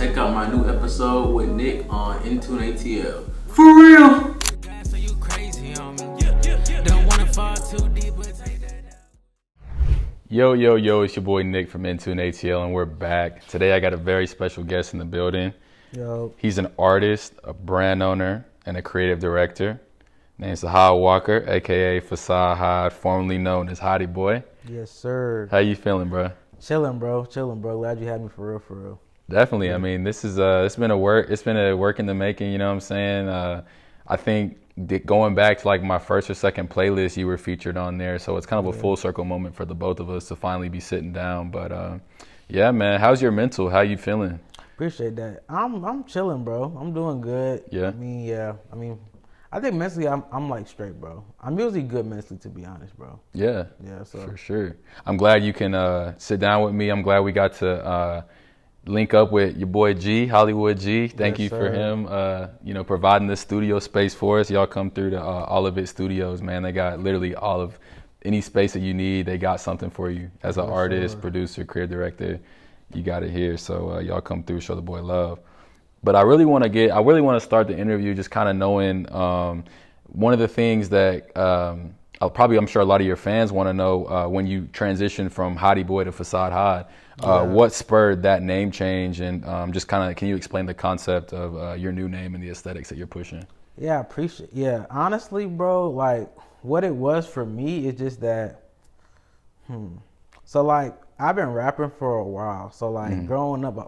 check out my new episode with Nick on INTUNE ATL. For real! Yo, it's your boy Nick from INTUNE ATL, and we're back. Today I got a very special guest in the building. Yo. He's an artist, a brand owner, and a creative director. Name's Facade Walker, aka Facade Had, formerly known as Hottie Boy. Yes, sir. How you feeling, bro? Chilling, bro. Glad you had me for real. Definitely. I mean, this is it's been a work in the making. You know what I'm saying? I think going back to like my first or second playlist, you were featured on there, so it's kind of a full circle moment for the both of us to finally be sitting down. But yeah, man, how's your mental? How you feeling? Appreciate that. I'm chilling, bro. I'm doing good. Yeah. I mean, I think mentally I'm like straight, bro. I'm usually good mentally, to be honest, bro. Yeah. Yeah. So for sure. I'm glad you can sit down with me. I'm glad we got to link up with your boy G, Hollywood G. Thank you for him, providing this studio space for us. Y'all come through to Olivet Studios, man. They got literally all of any space that you need. They got something for you as an artist, producer, creative director. You got it here. So y'all come through, show the boy love. But I really want to start the interview just kind of knowing one of the things that I'm sure a lot of your fans want to know when you transitioned from Hottie Boy to Facade Had. What spurred that name change, and just kind of can you explain the concept of your new name and the aesthetics that you're pushing? Yeah, I appreciate. Yeah, honestly, bro, like what it was for me is just that. So like I've been rapping for a while. So like growing up,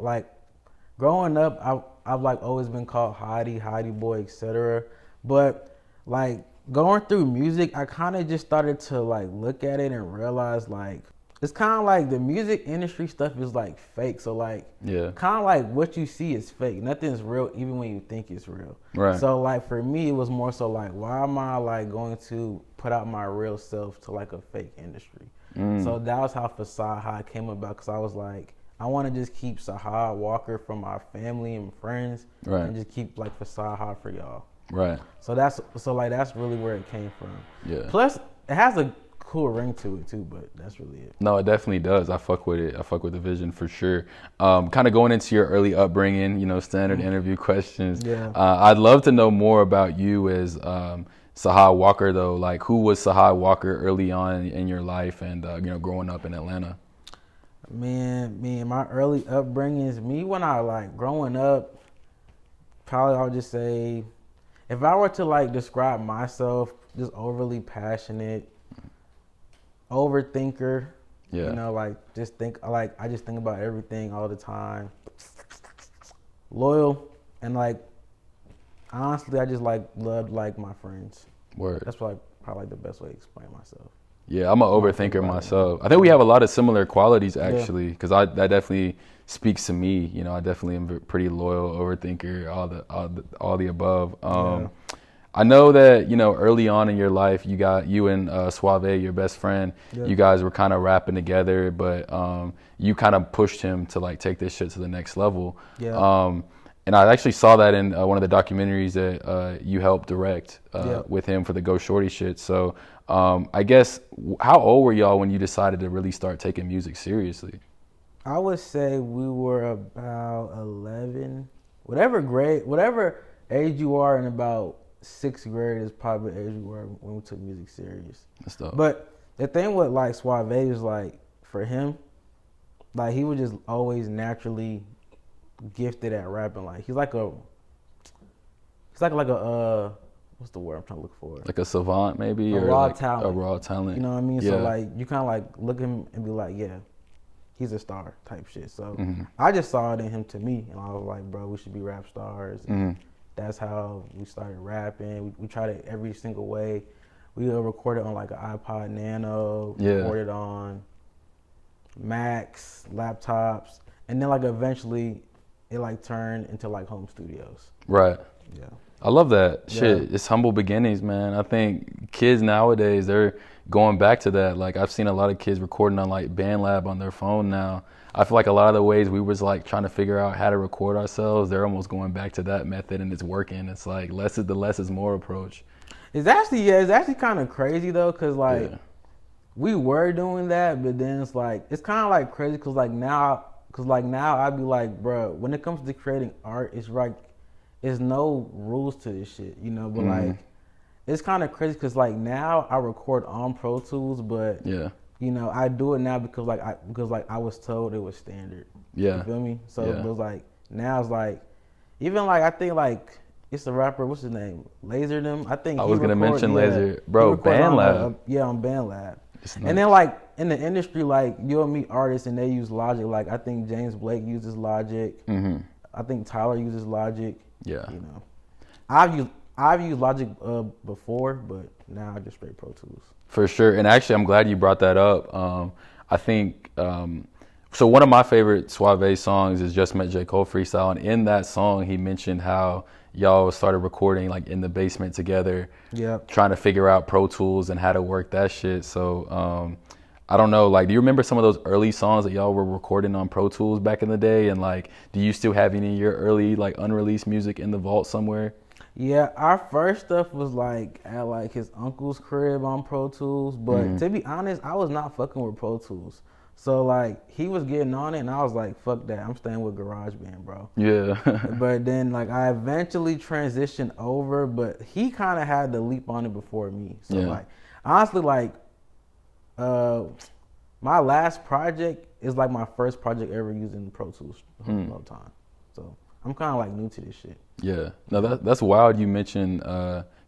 I've like always been called Hottie Boy, etc. But like going through music, I kind of just started to like look at it and realize like it's kind of like the music industry stuff is like fake. So like kind of like what you see is fake. Nothing's real even when you think it's real. Right. So like for me, it was more so like, why am I like going to put out my real self to like a fake industry? So that was how Facade Had came about, because I was like, I want to just keep Facade Walker from my family and friends, and just keep like Facade Had for y'all. Right. So that's really where it came from. Yeah. Plus, it has a cool ring to it too, but that's really it. No, it definitely does. I fuck with it. I fuck with the vision for sure. Kind of going into your early upbringing, standard interview questions. Yeah. I'd love to know more about you as Facade Walker, though. Like, who was Facade Walker early on in your life, and growing up in Atlanta? Man, my early upbringing is me when I like growing up. Probably I would just say, if I were to like describe myself, just overly passionate, overthinker. Yeah. I just think about everything all the time. Loyal, and like honestly, I just like loved like my friends. Word. That's probably like the best way to explain myself. Yeah, I'm an overthinker myself. I think we have a lot of similar qualities actually, because that definitely speaks to me. I definitely am a pretty loyal overthinker, all the above. I know that early on in your life, you and Suave, your best friend, you guys were kind of rapping together, but you kind of pushed him to like take this shit to the next level. Yeah. And I actually saw that in one of the documentaries that you helped direct with him for the Go Shorty shit. So I guess, how old were y'all when you decided to really start taking music seriously? I would say we were about 11, whatever age you are in about 6th grade is probably the age we were when we took music serious. That's dope. But the thing with like Suave is like, for him, like he was just always naturally gifted at rapping. Like he's like a what's the word I'm trying to look for? Like a savant, maybe, or raw like talent. A raw talent. You know what I mean? Yeah. So like you kind of like look at him and be like, yeah, he's a star type shit. So I just saw it in him to me, and I was like, bro, we should be rap stars. And that's how we started rapping. We tried it every single way. We recorded on like an iPod Nano, recorded on Macs, laptops, and then like eventually it like turned into like home studios. Right. Yeah. I love that shit. It's humble beginnings, man. I think kids nowadays, they're going back to that. Like I've seen a lot of kids recording on like BandLab on their phone now. I feel like a lot of the ways we was like trying to figure out how to record ourselves, they're almost going back to that method, and it's working. It's like less is more approach. It's actually kind of crazy though, cause like we were doing that, but then it's kind of like crazy, cause like now cause like now I'd be like, bro, when it comes to creating art, it's like, there's no rules to this shit, you know. But like, it's kind of crazy, cause like now I record on Pro Tools, but yeah, you know, I do it now because I was told it was standard. yeah, You feel me? So it was like, now it's like, even like I think like it's a rapper, what's his name? Laser them. I think I was gonna mention Laser, bro. BandLab. On BandLab. Nice. And then like in the industry, like you'll meet artists and they use Logic. Like I think James Blake uses Logic. I think Tyler uses Logic. Yeah. You know, I've used Logic before, but now I just straight Pro Tools. For sure. And actually, I'm glad you brought that up. I think so. One of my favorite Suave songs is "Just Met J. Cole" freestyle, and in that song, he mentioned how y'all started recording like in the basement together, trying to figure out Pro Tools and how to work that shit. So I don't know, like, do you remember some of those early songs that y'all were recording on Pro Tools back in the day? And like, do you still have any of your early like unreleased music in the vault somewhere? Yeah, our first stuff was like at like his uncle's crib on Pro Tools, but to be honest, I was not fucking with Pro Tools. So like he was getting on it and I was like, fuck that, I'm staying with GarageBand, bro. Yeah. But then like I eventually transitioned over, but he kind of had the leap on it before me. So like honestly, like my last project is like my first project ever using Pro Tools no time. So I'm kind of like new to this shit. Yeah, no, that's wild. You mentioned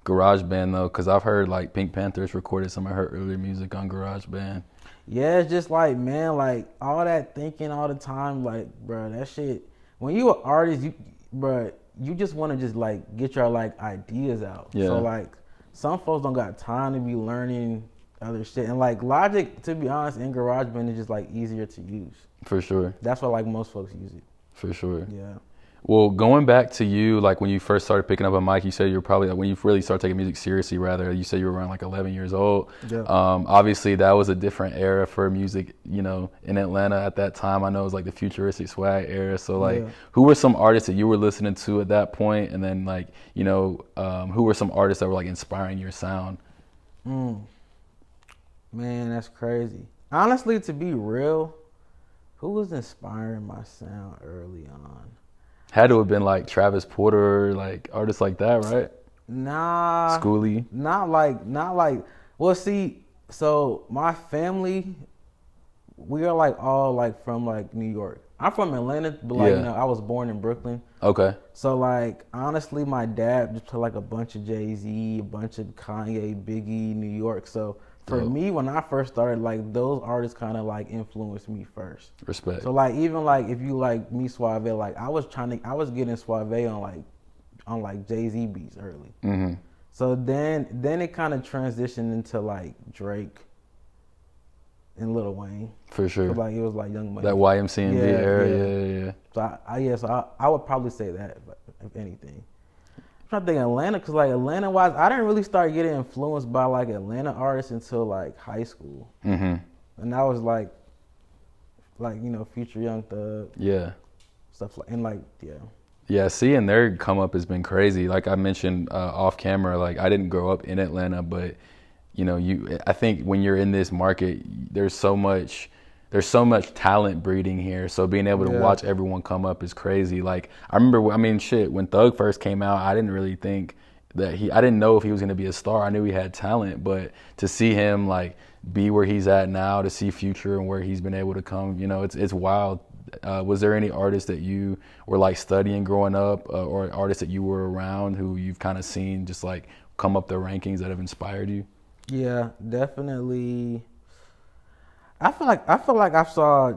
GarageBand though, because I've heard like Pink Panthers recorded some of her earlier music on GarageBand. Yeah, it's just like, man, like all that thinking all the time, like, bro, that shit. When you an artist, you just want to just like get your like ideas out. Yeah. So like some folks don't got time to be learning other shit, and like Logic, to be honest, in GarageBand is just like easier to use. For sure. That's why like most folks use it. For sure. Yeah. Well, going back to you, like when you first started picking up a mic, you said you're probably like, when you really started taking music seriously, rather, you said you were around like 11 years old. Yeah. Obviously, that was a different era for music, you know, in Atlanta at that time. I know it was like the futuristic swag era. So like, who were some artists that you were listening to at that point? And then like, you know, who were some artists that were like inspiring your sound? Man, that's crazy. Honestly, to be real, who was inspiring my sound early on? Had to have been like Travis Porter, like artists like that, right? Nah. Schoolie? Not like, well, see, so my family, we are like all like from like New York. I'm from Atlanta, but like, you know, I was born in Brooklyn. Okay. So like, honestly, my dad just played like a bunch of Jay-Z, a bunch of Kanye, Biggie, New York. So for me, when I first started, like those artists kind of like influenced me first. Respect. So like even like if you like me Suave, like I was getting Suave on like Jay-Z beats early. Mm-hmm. So then it kind of transitioned into like Drake and Lil Wayne. For sure. Like it was like Young Money. That YMCMB era, yeah. So I would probably say that, if anything. I'm trying to think Atlanta, because like Atlanta wise, I didn't really start getting influenced by like Atlanta artists until like high school. Mm-hmm. And that was like you know, Future, Young Thug. Yeah. Stuff like, and like, yeah. Yeah, seeing their come up has been crazy. Like I mentioned off camera, like I didn't grow up in Atlanta, but you know, I think when you're in this market, there's so much talent breeding here. So being able to watch everyone come up is crazy. Like I remember, when Thug first came out, I didn't really think that I didn't know if he was gonna be a star. I knew he had talent, but to see him like be where he's at now, to see Future and where he's been able to come, you know, it's wild. Was there any artists that you were like studying growing up, or artists that you were around who you've kind of seen just like come up the rankings that have inspired you? Yeah, definitely. I feel like I saw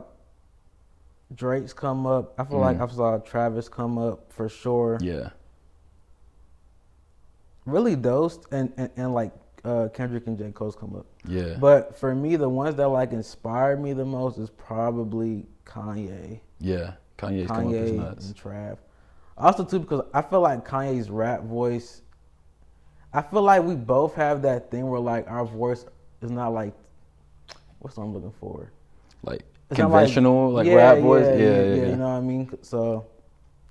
Drake's come up. I feel like I saw Travis come up for sure. Yeah. Really those and like Kendrick and J. Cole's come up. Yeah. But for me, the ones that like inspired me the most is probably Kanye. Yeah. Kanye's come up is nuts. And Trav. Also too, because I feel like Kanye's rap voice, I feel like we both have that thing where like our voice is not like, what's what I'm looking for? Like it's conventional, like rap voice? Yeah, you know what I mean? So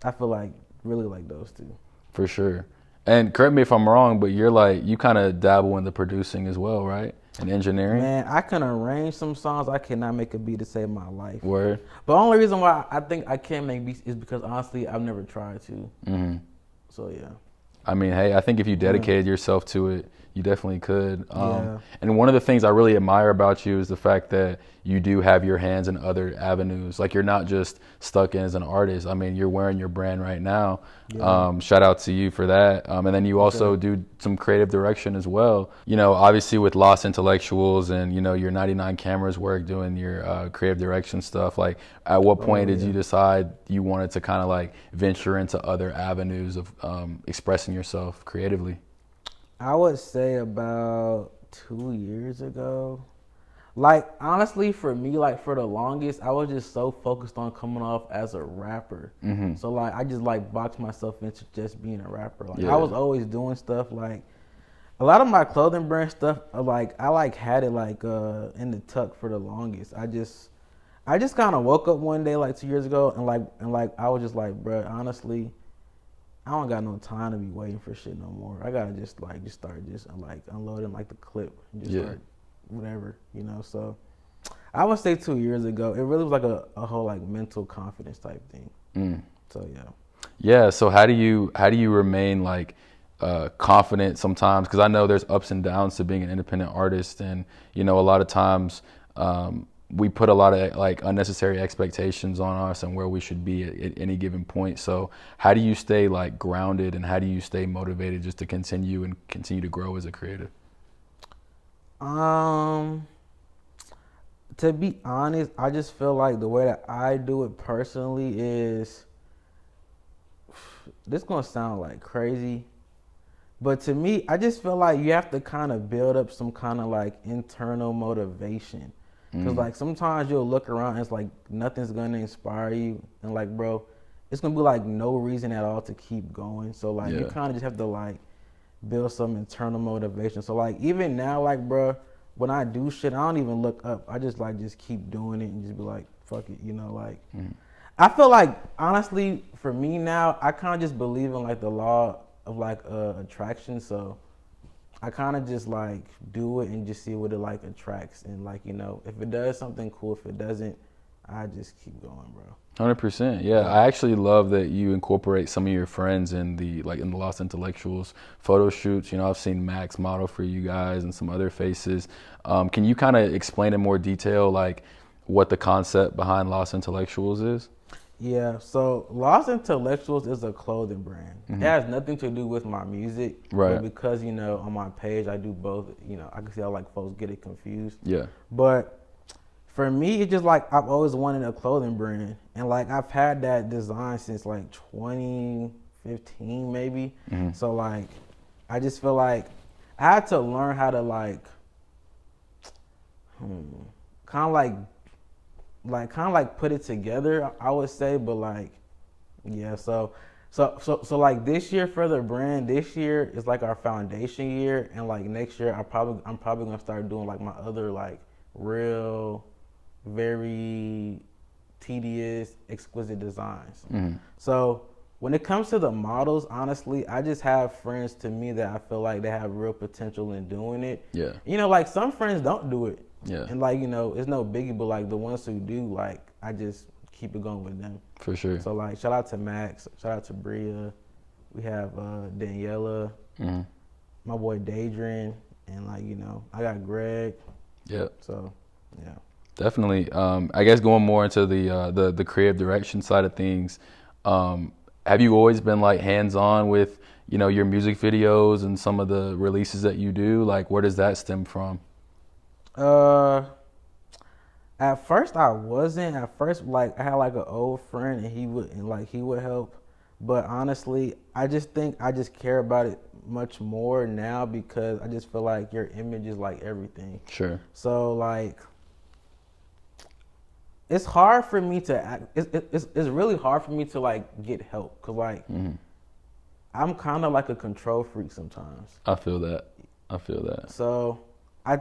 I feel like really like those two. For sure. And correct me if I'm wrong, but you're like, you kind of dabble in the producing as well, right? And engineering. Man, I can arrange some songs. I cannot make a beat to save my life. Word. But the only reason why I think I can't make beats is because honestly, I've never tried to. Mm-hmm. So yeah. I mean, hey, I think if you dedicated yourself to it, you definitely could. Yeah. And one of the things I really admire about you is the fact that you do have your hands in other avenues. Like, you're not just stuck in as an artist. I mean, you're wearing your brand right now. Yeah. Shout out to you for that. And then you also do some creative direction as well. You know, obviously with Lost Intellectuals and, you know, your 99 Cameras work doing your creative direction stuff. Like, at what point did you decide you wanted to kind of like venture into other avenues of expressing yourself creatively? I would say about 2 years ago. Like, honestly, for me, like, for the longest, I was just so focused on coming off as a rapper. Mm-hmm. So, like, I just, like, boxed myself into just being a rapper. Like, Yeah. I was always doing stuff, like, a lot of my clothing brand stuff, like, I, like, had it, like, in the tuck for the longest. I just kind of woke up one day, like, 2 years ago, and I was just like, bruh, honestly, I don't got no time to be waiting for shit no more. I gotta just start unloading like the clip and just start whatever, you know. So I would say 2 years ago, it really was like a whole like mental confidence type thing. So yeah. Yeah. So how do you remain like confident sometimes? Because I know there's ups and downs to being an independent artist, and you know, a lot of times we put a lot of like unnecessary expectations on us and where we should be at any given point. So how do you stay like grounded, and how do you stay motivated just to continue to grow as a creative? To be honest, I just feel like the way that I do it personally is, this gonna sound like crazy, but to me, I just feel like you have to kind of build up some kind of like internal motivation. Because, like, sometimes you'll look around and it's like nothing's going to inspire you. And, like, bro, it's going to be, like, no reason at all to keep going. So, like, you kind of just have to, like, build some internal motivation. So, like, even now, like, bro, when I do shit, I don't even look up. I just, like, just keep doing it and just be like, fuck it, you know, like. I feel like, honestly, for me now, I kind of just believe in, like, the law of, like, attraction. So I kind of just like do it and just see what it like attracts, and like, you know, if it does something cool, if it doesn't, I just keep going, bro. 100%. Yeah, I actually love that you incorporate some of your friends in the Lost Intellectuals photo shoots. You know, I've seen Max model for you guys and some other faces. Can you kind of explain in more detail like what the concept behind Lost Intellectuals is? Yeah, so Lost Intellectuals is a clothing brand. It has nothing to do with my music. Right. But because, you know, on my page I do both, you know, I can see how like folks get it confused. Yeah. But for me, it's just like I've always wanted a clothing brand. And like I've had that design since like 2015 maybe. So like I just feel like I had to learn how to like kind of like put it together, I would say. But like, yeah, so like this year for the brand, this year is like our foundation year, and like next year I'm probably gonna start doing like my other like real very tedious exquisite designs. So when it comes to the models, honestly, I just have friends to me that I feel like they have real potential in doing it. Yeah. You know, like some friends don't do it. Yeah. And like, you know, it's no biggie, but like the ones who do, like I just keep it going with them. For sure. So like shout out to Max, shout out to Bria. We have Daniela, my boy Daedrin, and like, you know, I got Greg. Yeah. So yeah. Definitely. I guess going more into the creative direction side of things, have you always been like hands-on with, you know, your music videos and some of the releases that you do? Like, where does that stem from? At first I wasn't. At first, like I had like an old friend, and he would help. But honestly, I just think I just care about it much more now, because I just feel like your image is like everything. Sure. So like, it's hard for me to act. It's really hard for me to like get help, cause like I'm kind of like a control freak sometimes. I feel that. So I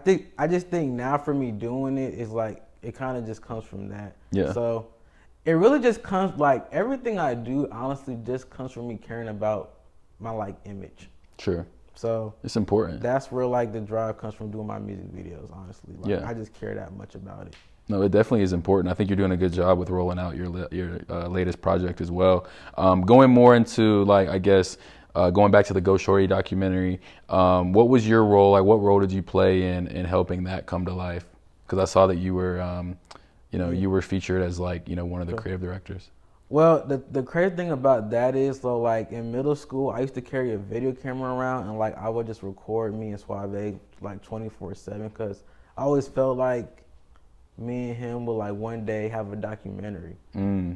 just think now for me doing it is like, it kind of just comes from that. Yeah. So it really just comes, like everything I do honestly just comes from me caring about my like image. Sure. So it's important. That's where like the drive comes from doing my music videos, honestly. Like, yeah. I just care that much about it. No, it definitely is important. I think you're doing a good job with rolling out your latest project as well. Going more into like, I guess, going back to the Go Shorty documentary, what was your role? Like, what role did you play in helping that come to life? Because I saw that you were, you were featured as like, one of the creative directors. Well, the crazy thing about that is, though, like in middle school, I used to carry a video camera around, and like I would just record me and Suave like 24/7, because I always felt like me and him would like one day have a documentary.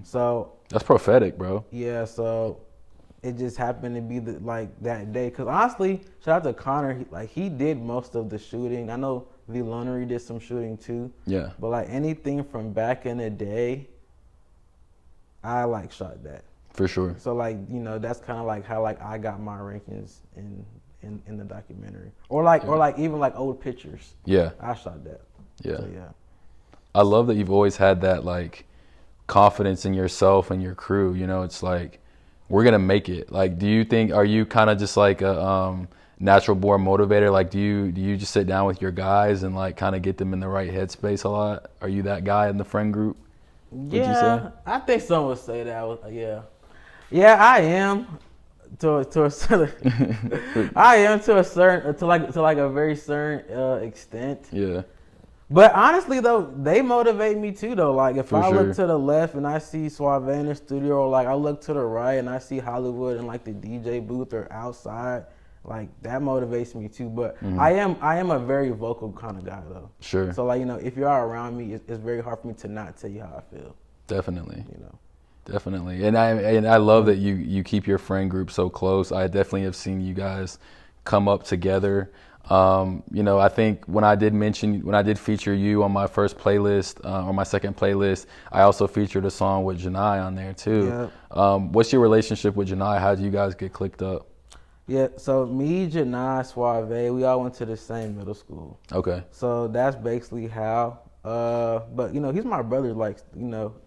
So that's prophetic, bro. Yeah, so it just happened to be like that day. Cause honestly, shout out to Connor. He did most of the shooting. I know V Lonery did some shooting too. Yeah. But like anything from back in the day, I like shot that. For sure. So like, that's kind of like how like I got my rankings in the documentary, or like even like old pictures. Yeah. I shot that. Yeah. So, yeah. I love that you've always had that like confidence in yourself and your crew. It's like, we're gonna make it. Like, are you kind of just like a natural born motivator? Like, do you just sit down with your guys and like kind of get them in the right headspace a lot? Are you that guy in the friend group? Yeah, I think some would say that. Yeah, I am to a certain. I am to a very certain extent. Yeah. But honestly, though, they motivate me too, though. Like, if I look to the left and I see Suave in the studio, or like I look to the right and I see Hollywood in like the DJ booth or outside, like that motivates me too. But I am a very vocal kind of guy, though. Sure. So like, if you are around me, it's very hard for me to not tell you how I feel. Definitely. Definitely. And I love that you keep your friend group so close. I definitely have seen you guys come up together. I think when I did feature you on my first playlist, or my second playlist, I also featured a song with Jamani on there too. Yeah. What's your relationship with Jamani? How did you guys get clicked up? Yeah, so me, Jamani, Suave, we all went to the same middle school. Okay. So that's basically how. But he's my brother. Like,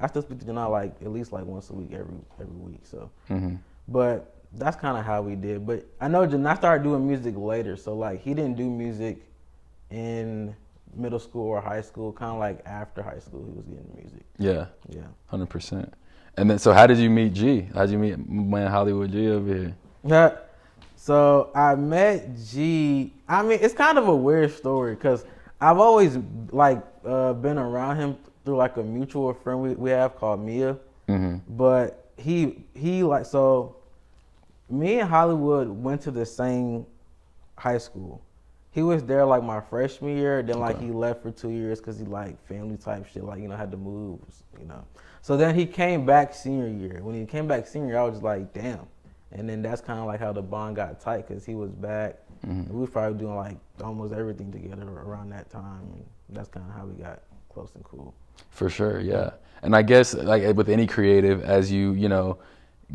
I still speak to Jamani like at least like once a week, every week. So, but that's kind of how we did. But I know I started doing music later. So like he didn't do music in middle school or high school. Kind of like after high school, he was getting music. Yeah. Yeah. 100%. And then, so how did you meet G? How did you meet man Hollywood G over here? Yeah. So I met G. I mean, it's kind of a weird story because I've always like been around him through like a mutual friend we have called Mia. But he like, so me and Hollywood went to the same high school. He was there like my freshman year, then like he left for 2 years because he like family type shit, like had to move, So then he came back senior year. When he came back senior year, I was just like, damn. And then that's kind of like how the bond got tight because he was back. We was probably doing like almost everything together around that time. And that's kind of how we got close and cool. For sure, yeah. And I guess like with any creative, as you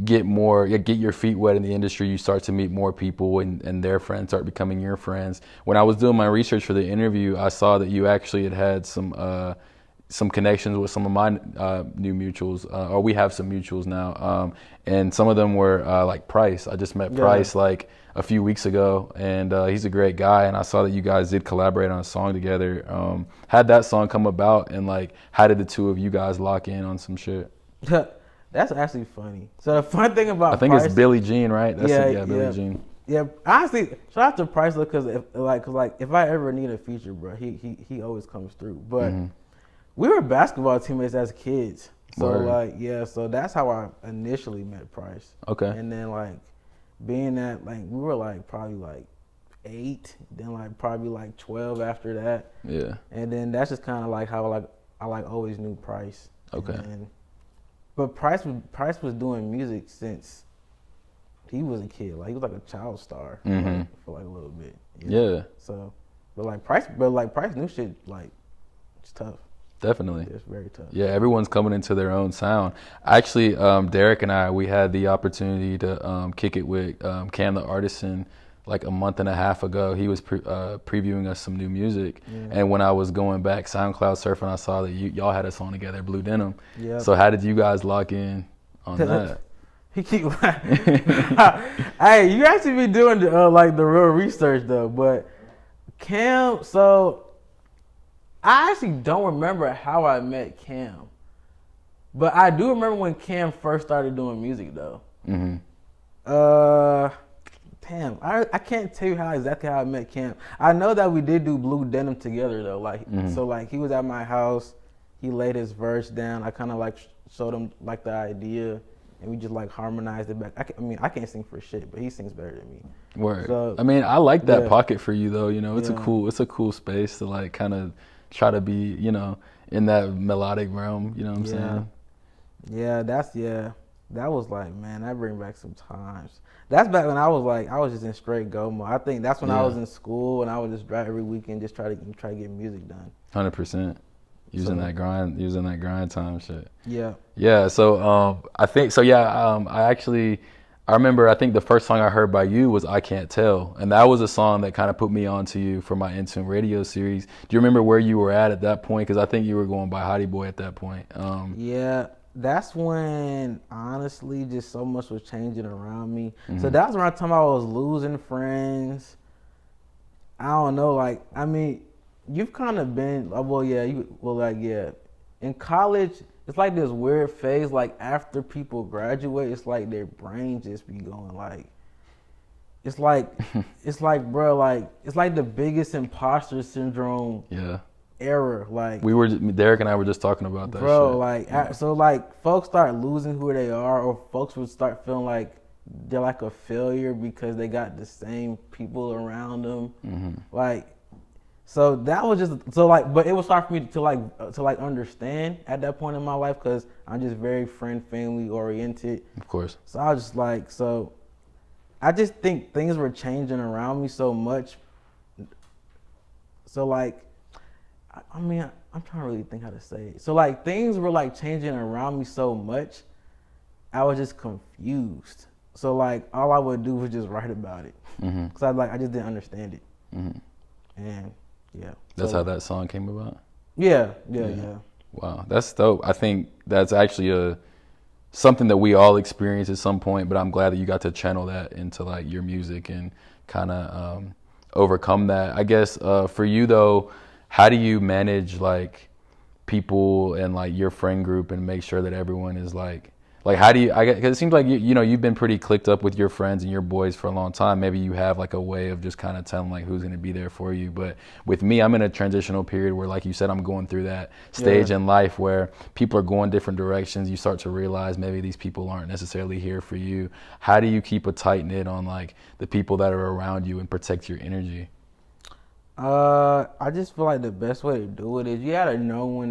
get your feet wet in the industry, you start to meet more people and their friends start becoming your friends. When I was doing my research for the interview, I saw that you actually had some connections with some of my new mutuals, or we have some mutuals now, and some of them were like Price. I just met Price like a few weeks ago, and he's a great guy, and I saw that you guys did collaborate on a song together. How'd that song come about, and like how did the two of you guys lock in on some shit? That's actually funny. So the fun thing about I think Price, it's Billie Jean, right? Billie Jean. Yeah, honestly, shout out to Price because if I ever need a feature, bro, he always comes through. But we were basketball teammates as kids, so so that's how I initially met Price. Okay. And then like being that like we were like probably like 8, then like probably like 12 after that. Yeah. And then that's just kind of like how I always knew Price. Okay. But Price was doing music since he was a kid. Like he was like a child star for like a little bit. Yeah. So, but Price new shit like it's tough. Definitely. It's very tough. Yeah, everyone's coming into their own sound. Actually, Derek and we had the opportunity to kick it with Cam the Artisan like a month and a half ago. He was previewing us some new music. Yeah. And when I was going back SoundCloud surfing, I saw that y'all had a song together, Blue Denim. Yeah. So how did you guys lock in on that? He keep hey, you actually be doing like the real research though. But Cam, so I actually don't remember how I met Cam, but I do remember when Cam first started doing music though. Mm-hmm. Damn, I can't tell you exactly how I met Cam. I know that we did do Blue Denim together though. Like so, like he was at my house. He laid his verse down. I kind of like showed him like the idea, and we just like harmonized it back. I can't sing for shit, but he sings better than me. Word. So, I mean, I like that yeah. pocket for you though. You know, it's Yeah. it's a cool space to like kind of try to be, you know, in that melodic realm. You know what I'm saying? Yeah, that was like, man, that bring back some times. That's back when I was just in straight go mode. I think that's when I was in school and I would just drive every weekend, just try to get music done. 100%. Using that grind time shit. Yeah. Yeah. So I think so. Yeah. I remember. I think the first song I heard by you was "I Can't Tell," and that was a song that kind of put me onto you for my Intune radio series. Do you remember where you were at that point? Because I think you were going by Hottie Boy at that point. Yeah. That's when, honestly, just so much was changing around me. So that was around the time I was losing friends. I don't know, like, I mean, you've kind of been, in college, it's like this weird phase, like, after people graduate, it's like their brains just be going, like, it's like, bro, like, it's like the biggest imposter syndrome. Yeah. Era, like Derek and I were just talking about that, bro. shit. Like, so like folks start losing who they are, or folks would start feeling like they're like a failure because they got the same people around them. Like, so that was just but it was hard for me to understand at that point in my life because I'm just very friend family oriented. Of course. So I was just like, I just think things were changing around me so much. So like. I mean, I'm trying to really think how to say it. So, like, things were, like, changing around me so much, I was just confused. So, like, all I would do was just write about it. Because I just didn't understand it. And, yeah. That's how that song came about? Yeah. Wow, that's dope. I think that's actually something that we all experience at some point, but I'm glad that you got to channel that into, like, your music and kind of overcome that. I guess for you, though, how do you manage like people and like your friend group and make sure that everyone is like how do you, cause it seems like you know, you've been pretty clicked up with your friends and your boys for a long time. Maybe you have like a way of just kind of telling like who's going to be there for you. But with me, I'm in a transitional period where, like you said, I'm going through that stage in life where people are going different directions. You start to realize maybe these people aren't necessarily here for you. How do you keep a tight knit on like the people that are around you and protect your energy? I just feel like the best way to do it is you gotta know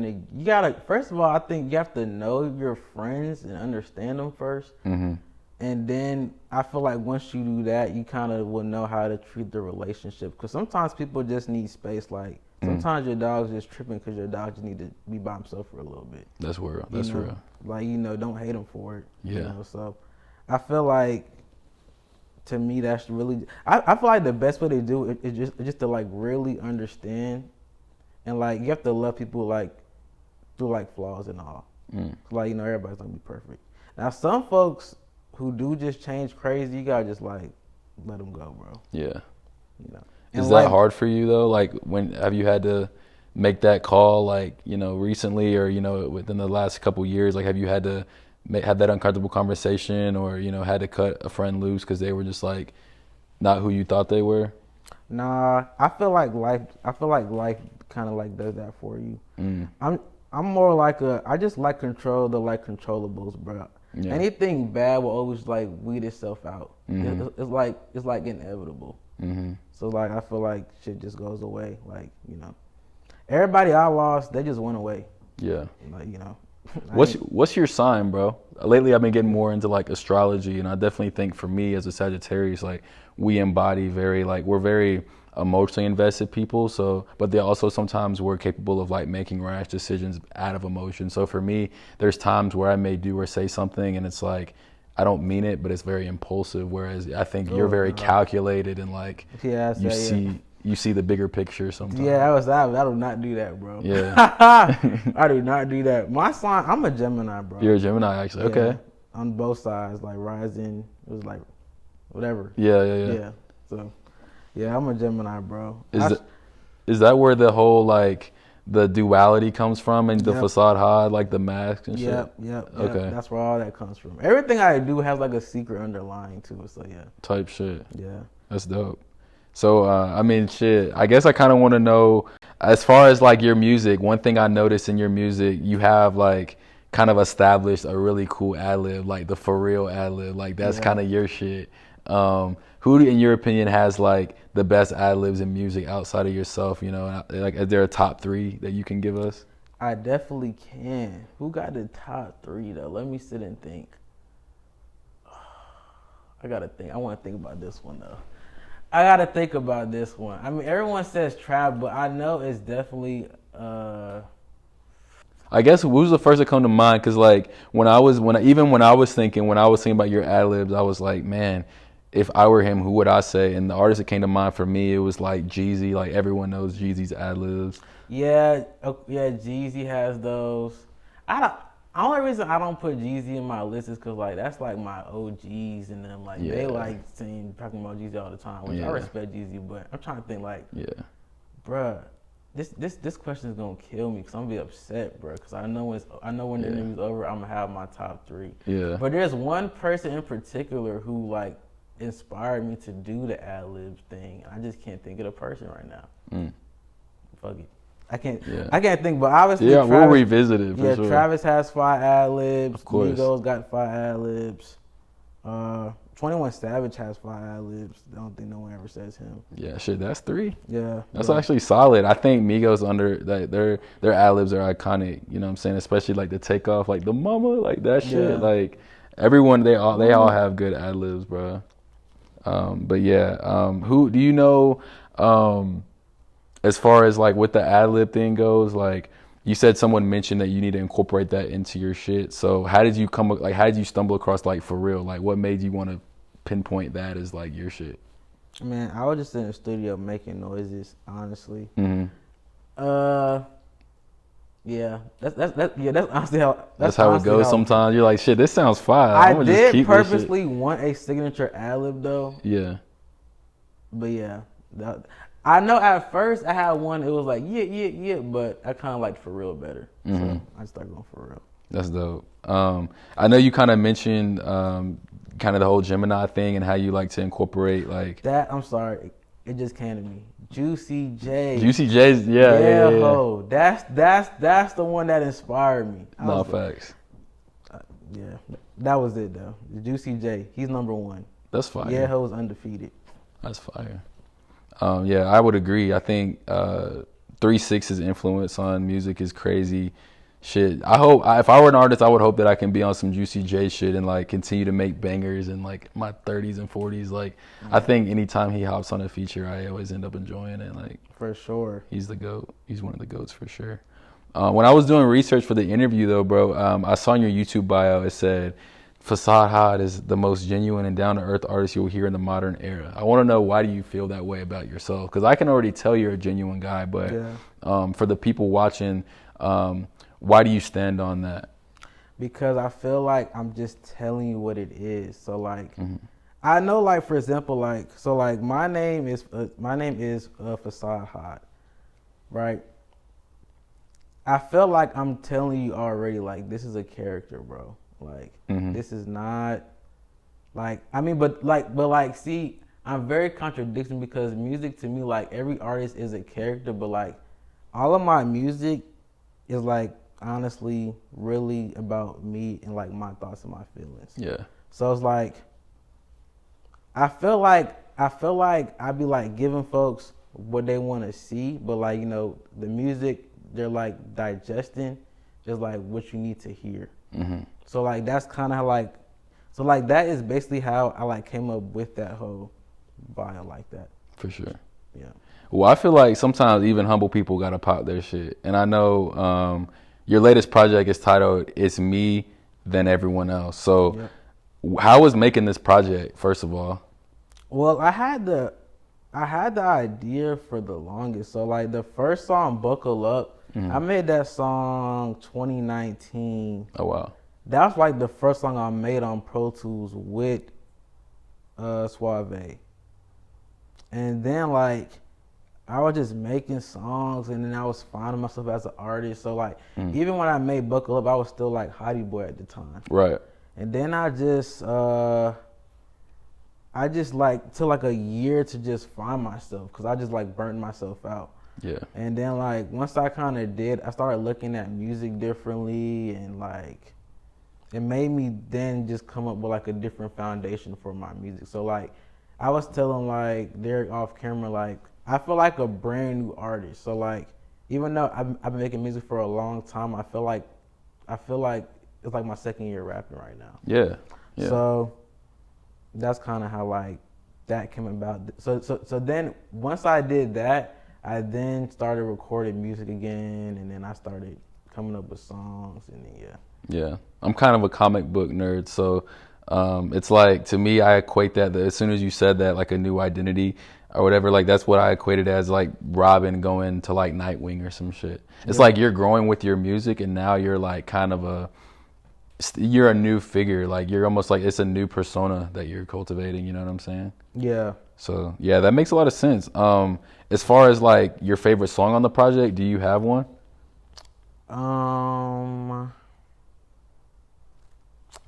first of all, I think you have to know your friends and understand them first. And then I feel like once you do that, you kind of will know how to treat the relationship. Because sometimes people just need space. Like, sometimes your dog's just tripping because your dog just need to be by himself for a little bit. That's real. That's real. Like, you know, don't hate him for it. Yeah. You know, so I feel like, to me, that's really. I feel like the best way to do it is just to like really understand, and like you have to love people like through like flaws and all. Like, you know, everybody's gonna be perfect. Now, some folks who do just change crazy, you gotta just like let them go, bro. Yeah. You know. Is that hard for you though? Like, when have you had to make that call? Like, you know, recently or you know within the last couple years? Like, have you had to have that uncomfortable conversation, or you know, had to cut a friend loose because they were just like not who you thought they were? Nah, I feel like life kind of like does that for you. I'm more like I just like control the like controllables, bro. Yeah. Anything bad will always like weed itself out. It's like inevitable. So like I feel like shit just goes away. Like, you know, everybody I lost, they just went away. Yeah. Like, you know. What's your sign, bro? Lately, I've been getting more into like astrology, and I definitely think for me as a Sagittarius, like we embody we're very emotionally invested people. So, but they also sometimes we're capable of like making rash decisions out of emotion. So for me, there's times where I may do or say something, and it's like I don't mean it, but it's very impulsive. Whereas I think you're very calculated and like you see the bigger picture sometimes. Yeah, I do not do that, bro. Yeah. I do not do that. My sign, I'm a Gemini, bro. You're a Gemini, actually. Okay. on both sides, like rising. It was like whatever. Yeah. So yeah, I'm a Gemini, bro. Is that where the whole like the duality comes from and the facade had, like the mask and shit? Yep. Okay. That's where all that comes from. Everything I do has like a secret underlying to it. So yeah. Type shit. Yeah. That's dope. So I mean, shit. I guess I kind of want to know, as far as like your music. One thing I noticed in your music, you have like kind of established a really cool ad lib, like the for real ad lib. Like that's kind of your shit. Who, in your opinion, has like the best ad libs in music outside of yourself? You know, like is there a top 3 that you can give us? I definitely can. Who got the top 3 though? Let me sit and think. I gotta think. I want to think about this one though. I gotta think about this one. I mean, everyone says trap, but I know it's definitely. I guess who's the first to come to mind? Because like when I was thinking about your ad libs, I was like, man, if I were him, who would I say? And the artist that came to mind for me, it was like Jeezy. Like everyone knows Jeezy's ad libs. Yeah, Jeezy has those. Only reason I don't put Jeezy in my list is because like that's like my OGs and them like they like talking about Jeezy all the time, which I respect Jeezy, but I'm trying to think like, bruh, this question is gonna kill me because I'm gonna be upset, bruh, because I know when the interview's over, I'm gonna have my top 3. Yeah. But there's one person in particular who like inspired me to do the ad libs thing. I just can't think of the person right now. Fuck it. I can't think, but obviously Travis, we'll revisit it for sure. Travis has 5 ad libs. Of course. Migos got 5 ad libs. 21 Savage has 5 ad libs. I don't think no one ever says him. Yeah, shit, that's 3. Yeah. That's actually solid. I think Migos their ad libs are iconic, you know what I'm saying? Especially like the takeoff, like the mama, like that shit. Yeah. Like everyone they all have good ad libs, bro. But yeah, who do you know as far as like what the ad lib thing goes, like you said someone mentioned that you need to incorporate that into your shit. So how did you stumble across like for real? Like what made you want to pinpoint that as like your shit? Man, I was just in the studio making noises, honestly. Yeah, that's honestly how that's how it goes. Sometimes you're like, shit, this sounds fire. I did purposely want a signature ad lib though. Yeah. But yeah, I know at first I had one. It was like yeah, but I kind of liked for real better. So I started going for real. That's dope. I know you kind of mentioned kind of the whole Gemini thing and how you like to incorporate like that. I'm sorry, it just came to me. Juicy J. Juicy J's, yeah. Ho. That's the one that inspired me. No facts. Yeah, that was it though. Juicy J, he's number 1. That's fire. Yeah, ho is undefeated. That's fire. Yeah, I would agree. I think 3-6's influence on music is crazy. Shit, if I were an artist, I would hope that I can be on some Juicy J shit and like continue to make bangers in like my 30s and 40s. Like, I think anytime he hops on a feature, I always end up enjoying it. Like, for sure, he's the GOAT. He's one of the GOATs for sure. When I was doing research for the interview though, bro, I saw in your YouTube bio it said Facade Had is the most genuine and down-to-earth artist you'll hear in the modern era. I want to know, why do you feel that way about yourself? Because I can already tell you're a genuine guy, but for the people watching, why do you stand on that? Because I feel like I'm just telling you what it is. So like, I know like, for example, like, so like my name is Facade Had, right? I feel like I'm telling you already, like, this is a character, bro. Like, this is not, like, I mean, but see, I'm very contradicting because music to me, like, every artist is a character, but like, all of my music is like, honestly, really about me and like my thoughts and my feelings. Yeah. So it's like, I feel like I be like giving folks what they want to see, but like, you know, the music, they're like digesting just like what you need to hear. So like that's kind of like, so like that is basically how I like came up with that whole bio like that. For sure. Yeah. Well, I feel like sometimes even humble people gotta pop their shit, and I know your latest project is titled "It's Me Then Everyone Else." So, how was making this project, first of all? Well, I had the idea for the longest. So like the first song, "Buckle Up," I made that song 2019. Oh wow. That's like the first song I made on Pro Tools with Suave. And then like I was just making songs, and then I was finding myself as an artist. So like even when I made Buckle Up, I was still like Hottie Boy at the time. Right. And then I just like took like a year to just find myself, because I just like burnt myself out. Yeah. And then like once I kind of did, I started looking at music differently, and like it made me then just come up with like a different foundation for my music. So like I was telling like Derek off camera, like I feel like a brand new artist. So like even though I've been making music for a long time, I feel like it's like my second year rapping right now. Yeah. Yeah. So that's kind of how like that came about. So then once I did that, I then started recording music again, and then I started coming up with songs, and then Yeah, I'm kind of a comic book nerd, so it's like, to me, I equate that as soon as you said that, like a new identity or whatever, like that's what I equated as like Robin going to like Nightwing or some shit. It's like you're growing with your music, and now you're like kind of you're a new figure. Like you're almost like, it's a new persona that you're cultivating, you know what I'm saying? Yeah. So yeah, that makes a lot of sense. As far as like your favorite song on the project, do you have one? I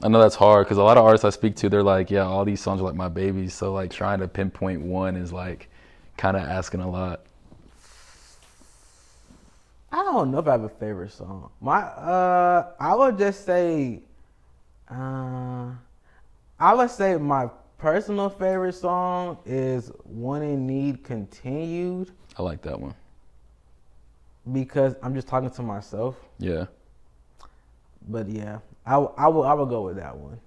know that's hard, because a lot of artists I speak to, they're like, yeah, all these songs are like my babies. So like trying to pinpoint one is like kind of asking a lot. I don't know if I have a favorite song. I would just say, I would say my personal favorite song is "One in Need Continued," I like that one. because I'm just talking to myself. Yeah. But yeah, I would go with that one.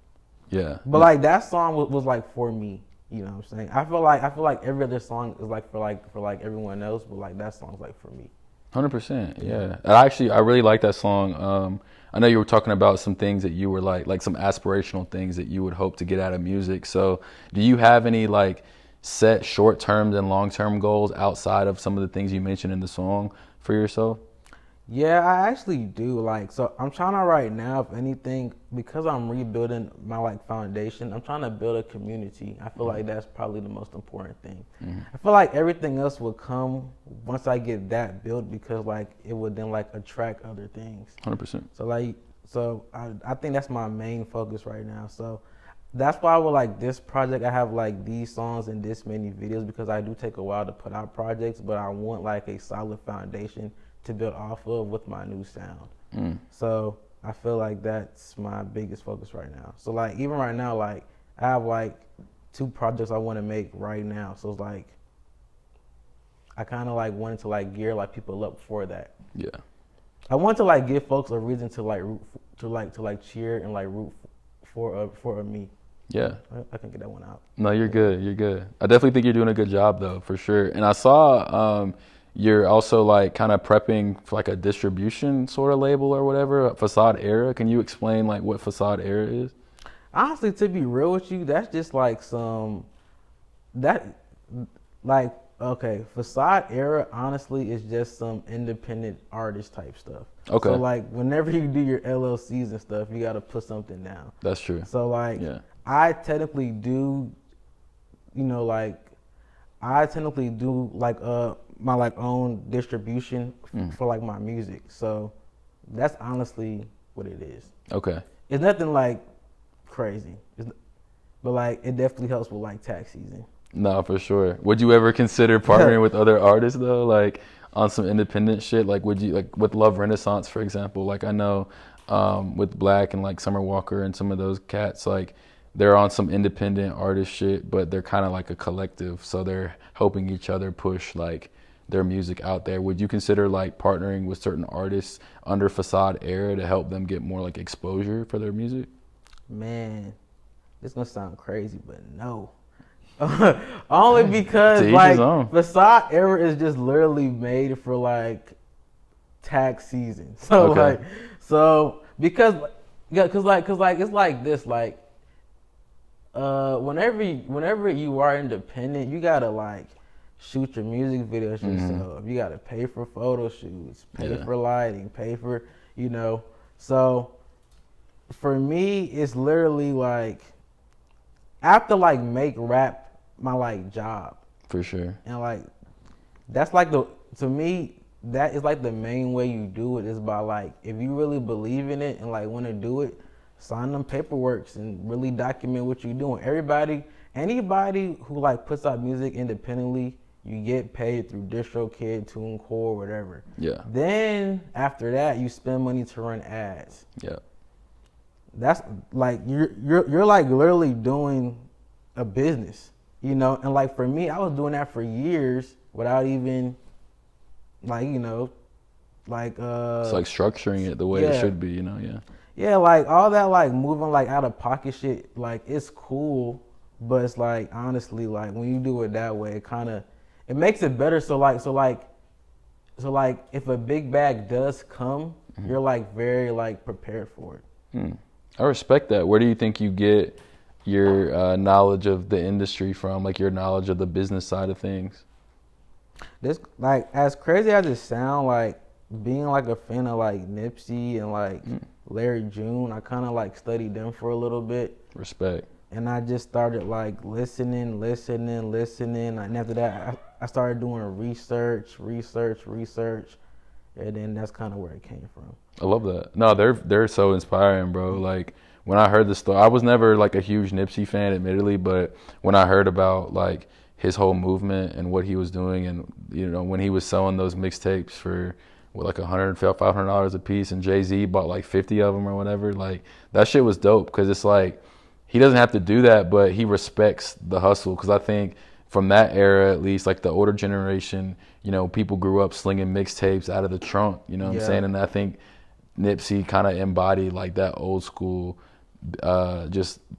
Yeah. But like that song was like for me. You know what I'm saying? I feel like every other song is like for everyone else, but like that song's like for me. 100%. Yeah. And I really like that song. I know you were talking about some things that you were like some aspirational things that you would hope to get out of music. So do you have any like set short-term and long-term goals outside of some of the things you mentioned in the song for yourself? Yeah, I actually do. Like, so I'm trying to right now, if anything, because I'm rebuilding my like foundation, I'm trying to build a community. I feel like that's probably the most important thing. I feel like everything else will come once I get that built, because like it would then like attract other things. 100%. So I think that's my main focus right now. So that's why with like this project, I have like these songs and this many videos, because I do take a while to put out projects, but I want like a solid foundation to build off of with my new sound. So I feel like that's my biggest focus right now. So like even right now, like I have like 2 projects I want to make right now. So it's like I kind of like wanted to like gear like people up for that. Yeah. I want to like give folks a reason to like root to cheer and like root for me. Yeah. I can get that one out. No, you're good. You're good. I definitely think you're doing a good job though, for sure. And I saw you're also like kind of prepping for like a distribution sort of label or whatever, Facade Era. Can you explain like what Facade Era is? Honestly, to be real with you, that's just like okay, Facade Era honestly is just some independent artist type stuff. Okay. So like whenever you do your LLCs and stuff, you got to put something down. That's true. So like Yeah. I technically do like my like own distribution for like my music. So that's honestly what it is. Okay. It's nothing like crazy, but like it definitely helps with like tax season. No, for sure. Would you ever consider partnering with other artists though, like on some independent shit? Like would you, like with Love Renaissance, for example? Like I know with Black and like Summer Walker and some of those cats, like they're on some independent artist shit, but they're kind of like a collective, so they're helping each other push like their music out there. Would you consider like partnering with certain artists under Facade Era to help them get more like exposure for their music? Man, this gonna sound crazy, but no. Only because To each his like own. Facade Era is just literally made for like tax season. So Okay. like, so because it's like this, like whenever you are independent, you gotta like shoot your music videos yourself. You gotta pay for photo shoots, pay for lighting, pay for, so for me, it's literally like I have to like make rap my like job. For sure. And like that's like to me that is like the main way you do it is by like if you really believe in it and like want to do it, sign them paperworks and really document what you're doing. Anybody who like puts out music independently, you get paid through DistroKid, TuneCore, whatever. Yeah. Then after that, you spend money to run ads. Yeah. That's like you're like literally doing a business, you know. And like for me, I was doing that for years without even like like it's like structuring it the way it should be, you know. Yeah, like all that like moving like out of pocket shit, like it's cool, but it's like honestly like when you do it that way, it makes it better. So like if a big bag does come, you're like very like prepared for it. I respect that. Where do you think you get your knowledge of the industry from, like your knowledge of the business side of things? This like as crazy as it sound, like being like a fan of like Nipsey and like Larry June, I kind of like studied them for a little bit. Respect. And I just started like listening. And after that, I started doing research. And then that's kind of where it came from. I love that. No, they're so inspiring, bro. Like when I heard the story, I was never like a huge Nipsey fan, admittedly, but when I heard about like his whole movement and what he was doing, and you know when he was selling those mixtapes for like $500 a piece, and Jay-Z bought like 50 of them or whatever, like that shit was dope because it's like he doesn't have to do that, but he respects the hustle. Because I think from that era, at least, like the older generation, you know, people grew up slinging mixtapes out of the trunk, you know what I'm saying? And I think Nipsey kind of embodied like that old school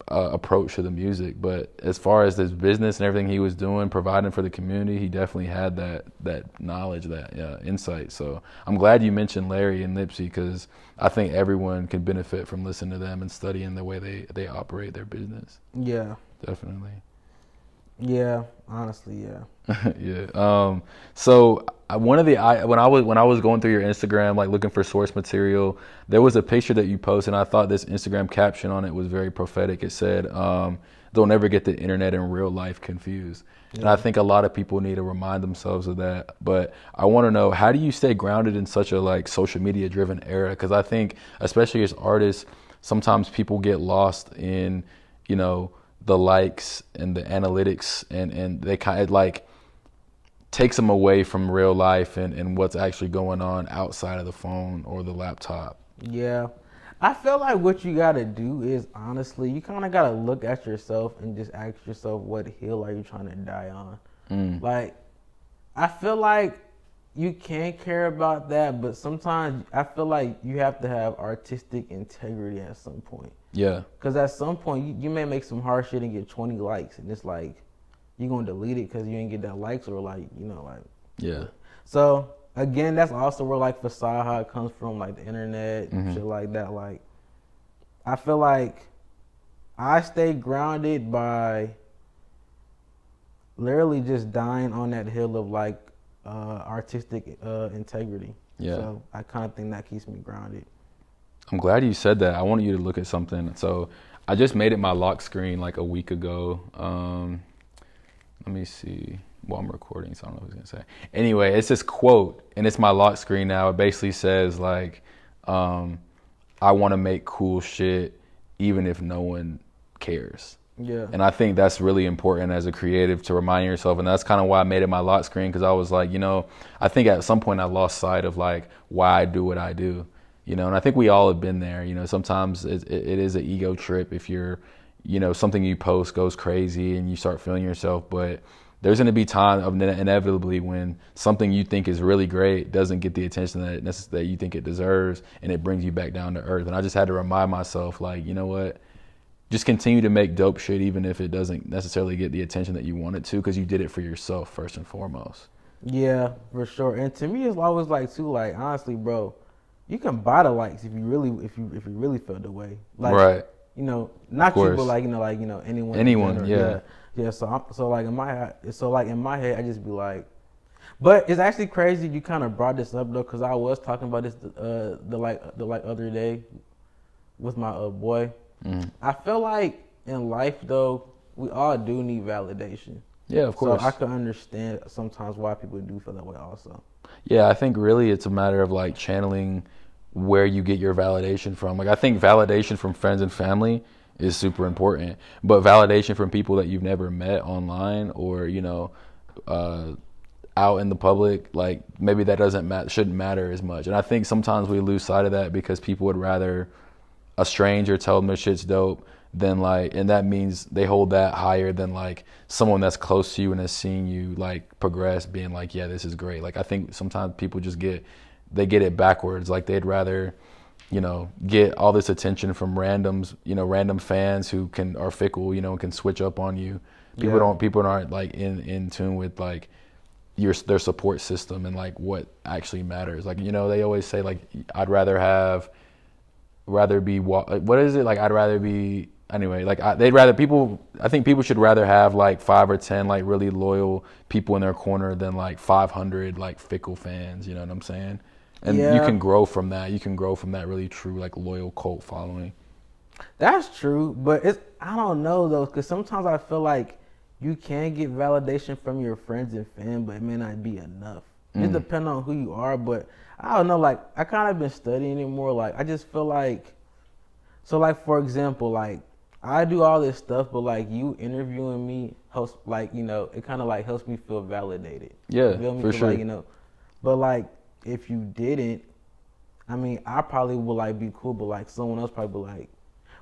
approach to the music. But as far as this business and everything he was doing, providing for the community, he definitely had that knowledge, that insight. So I'm glad you mentioned Larry and Nipsey, because I think everyone can benefit from listening to them and studying the way they operate their business. Yeah. Definitely. Yeah, honestly, yeah. Yeah. So when I was going through your Instagram, like looking for source material, there was a picture that you posted, and I thought this Instagram caption on it was very prophetic. It said, "Don't ever get the internet and real life confused." Yeah. And I think a lot of people need to remind themselves of that. But I want to know, how do you stay grounded in such a like social media driven era? Because I think, especially as artists, sometimes people get lost in, you know, the likes and the analytics, and they kind of like takes them away from real life and what's actually going on outside of the phone or the laptop. Yeah. I feel like what you got to do is, honestly, you kind of got to look at yourself and just ask yourself, what hill are you trying to die on? Like, I feel like you can care about that, but sometimes I feel like you have to have artistic integrity at some point. Yeah. Because at some point, you may make some hard shit and get 20 likes, and it's like, you're going to delete it because you ain't get that likes, or like, you know, like. Yeah. So, again, that's also where like Facade Had comes from, like the internet and shit like that. Like, I feel like I stay grounded by literally just dying on that hill of like artistic integrity. Yeah. So I kind of think that keeps me grounded. I'm glad you said that. I wanted you to look at something. So I just made it my lock screen like a week ago. Let me see. Well, I'm recording, so I don't know what I was gonna say. Anyway, it's this quote, and it's my lock screen now. It basically says like, I want to make cool shit even if no one cares. Yeah. And I think that's really important as a creative to remind yourself. And that's kind of why I made it my lock screen, because I was like, you know, I think at some point I lost sight of like why I do what I do, you know, and I think we all have been there. You know, sometimes it is an ego trip if you're, you know, something you post goes crazy and you start feeling yourself. But there's going to be time of inevitably when something you think is really great doesn't get the attention that you think it deserves, and it brings you back down to earth. And I just had to remind myself, like, you know what? Just continue to make dope shit even if it doesn't necessarily get the attention that you want it to, because you did it for yourself first and foremost. Yeah, for sure. And to me, it's always like too, like, honestly, bro, you can buy the likes if you really felt the way. Like, right. You know, not you, but like, you know, anyone. Yeah. Yeah. So like in my head, I just be like, but it's actually crazy you kind of brought this up though, because I was talking about this the other day. with my boy. I feel like in life though, we all do need validation. Yeah, of course. So I can understand sometimes why people do feel that way also. Yeah, I think really it's a matter of like channeling where you get your validation from. Like I think validation from friends and family is super important, but validation from people that you've never met online or, you know, out in the public, like maybe that shouldn't matter as much. And I think sometimes we lose sight of that because people would rather a stranger tell them their shit's dope than like, and that means they hold that higher than like someone that's close to you and has seen you like progress being like, yeah, this is great. Like I think sometimes people just get it backwards. Like they'd rather, you know, get all this attention from randoms, you know, random fans who are fickle, you know, and can switch up on you. People aren't like in tune with like their support system and like what actually matters. Like, you know, they always say like I'd rather be what is it? Like I'd rather be anyway, like I think people should rather have like 5 or 10 like really loyal people in their corner than like 500 like fickle fans, you know what I'm saying? And you can grow from that. You can grow from that really true like loyal cult following. That's true, but I don't know though, because sometimes I feel like you can get validation from your friends and fans, but it may not be enough. It depends on who you are, but I don't know, like I kind of been studying it more. Like I just feel like, so like for example, like I do all this stuff, but like you interviewing me helps, like, you know, it kind of like helps me feel validated. Yeah, you feel me? For sure. Like, you know, but like if you didn't, I mean, I probably would like be cool, but like someone else probably be like,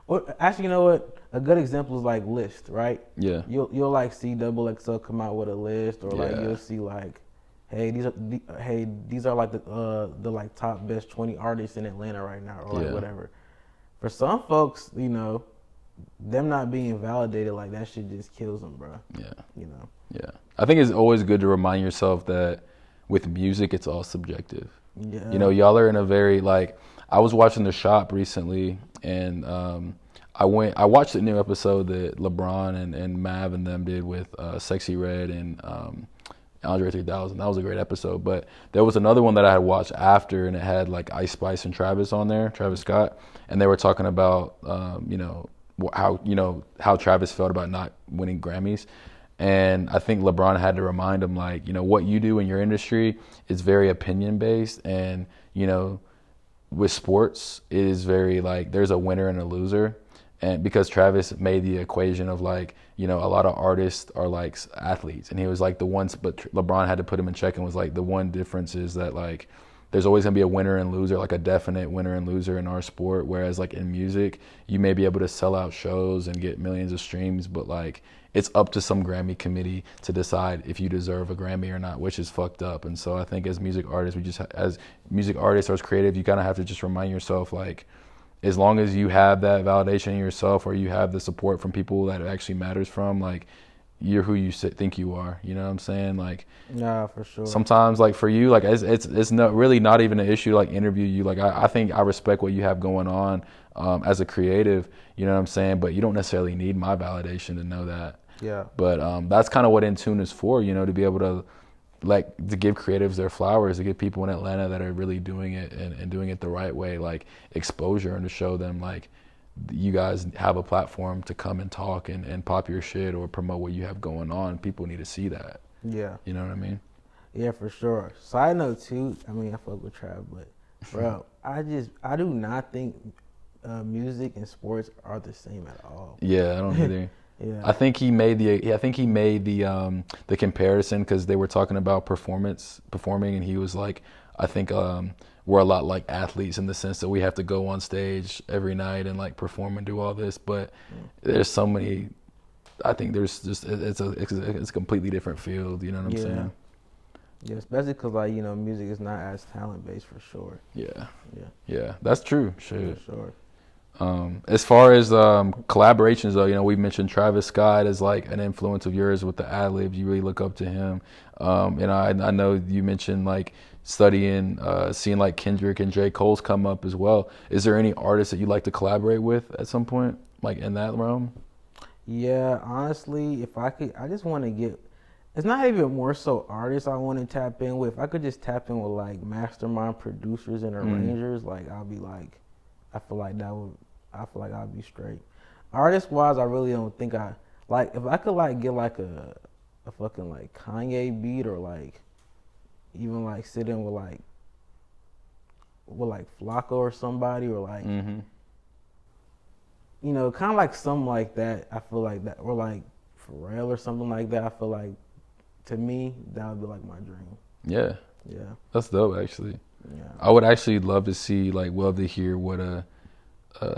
or actually, you know what? A good example is like list, right? Yeah. You'll like see XXL come out with a list, or like you'll see like, hey, these are like the like top best 20 artists in Atlanta right now, or like whatever. For some folks, you know, them not being validated, like that shit just kills them, bro. Yeah. You know. Yeah. I think it's always good to remind yourself that with music, it's all subjective. Yeah. You know, y'all are in a very like. I was watching The Shop recently, and I watched the new episode that LeBron and Mav and them did with Sexy Red and Andre 3000. That was a great episode. But there was another one that I had watched after, and it had like Ice Spice and Travis on there, Travis Scott, and they were talking about how Travis felt about not winning Grammys. And I think LeBron had to remind him, like, you know, what you do in your industry is very opinion based, and you know, with sports, it is very like there's a winner and a loser. And because Travis made the equation of like, you know, a lot of artists are like athletes, and he was like the ones, but LeBron had to put him in check and was like, the one difference is that like there's always gonna be a winner and loser, like a definite winner and loser in our sport. Whereas like in music, you may be able to sell out shows and get millions of streams, but like it's up to some Grammy committee to decide if you deserve a Grammy or not, which is fucked up. And so I think as music artists, as music artists or as creative, you kind of have to just remind yourself, like, as long as you have that validation in yourself, or you have the support from people that it actually matters from, like, you're who you think you are. You know what I'm saying? Like, yeah, for sure. Sometimes, like for you, like it's not really not even an issue to like interview you. Like I think I respect what you have going on as a creative. You know what I'm saying? But you don't necessarily need my validation to know that. Yeah. But that's kind of what InTune is for. You know, to be able to to give creatives their flowers, to give people in Atlanta that are really doing it and doing it the right way, like exposure, and to show them like you guys have a platform to come and talk and pop your shit or promote what you have going on. People need to see that. Yeah. You know what I mean? Yeah, for sure. Side note too, I mean, I fuck with Trav, but bro, I do not think music and sports are the same at all. Yeah, I don't either. Yeah. I think he made the comparison because they were talking about performing, and he was like, I think we're a lot like athletes in the sense that we have to go on stage every night and like perform and do all this, but there's so many. I think there's just it's a completely different field. You know what I'm saying? Yeah, especially because like, you know, music is not as talent based for sure. Yeah, that's true. Shit. For sure. As far as collaborations though, you know, we mentioned Travis Scott as like an influence of yours with the ad libs. You really look up to him. And I know you mentioned like studying, seeing like Kendrick and J. Cole's come up as well. Is there any artists that you'd like to collaborate with at some point, like in that realm? Yeah, honestly, if I could, I just want to get, it's not even more so artists I want to tap in with. If I could just tap in with like mastermind producers and arrangers, like I'll be like, I feel like I feel like I'll be straight. Artist wise, I really don't think I like if I could like get like a fucking like Kanye beat or like even like sit in with like Flocko or somebody or like Mm-hmm. you know, kind of like something like that. I feel like that or like Pharrell or something like that. I feel like to me that would be like my dream. Yeah, Yeah, that's dope actually. yeah. I would actually love to hear what a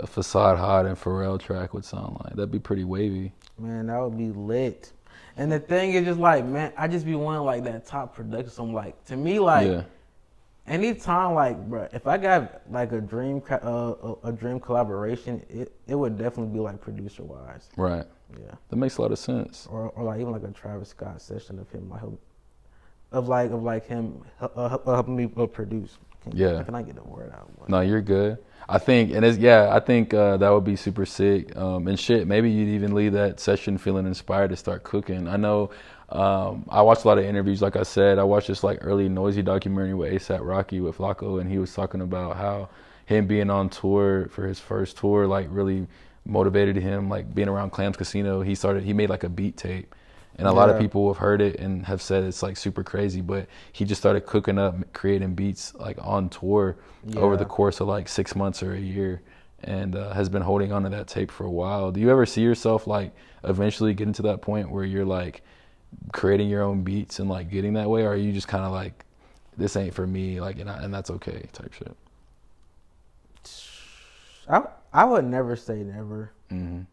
Facade Had and Pharrell track would sound like. That'd be pretty wavy. Man, that would be lit. And the thing is just like, man, I just be wanting like that top production. So I'm like, to me, like, Yeah. anytime, like, bro, if I got like a dream collaboration, it would definitely be like producer wise. Right. Yeah. That makes a lot of sense. Or like even like a Travis Scott session of him, like him helping me produce. Can I get the word out? No, you're good. I think, that would be super sick. And shit, maybe you'd even leave that session feeling inspired to start cooking. I know, I watched a lot of interviews. Like I said, I watched this like early Noisy documentary with A$AP Rocky with Flocko, and he was talking about how him being on tour for his first tour, like really motivated him, like being around Clams Casino. He made like a beat tape. And a lot of people have heard it and have said it's like super crazy, but he just started cooking up, creating beats like on tour over the course of like 6 months or a year, and has been holding on to that tape for a while. Do you ever see yourself like eventually getting to that point where you're like creating your own beats and like getting that way, or are you just kind of like, this ain't for me, like, and that's okay type shit? I would never say never. Mm-hmm.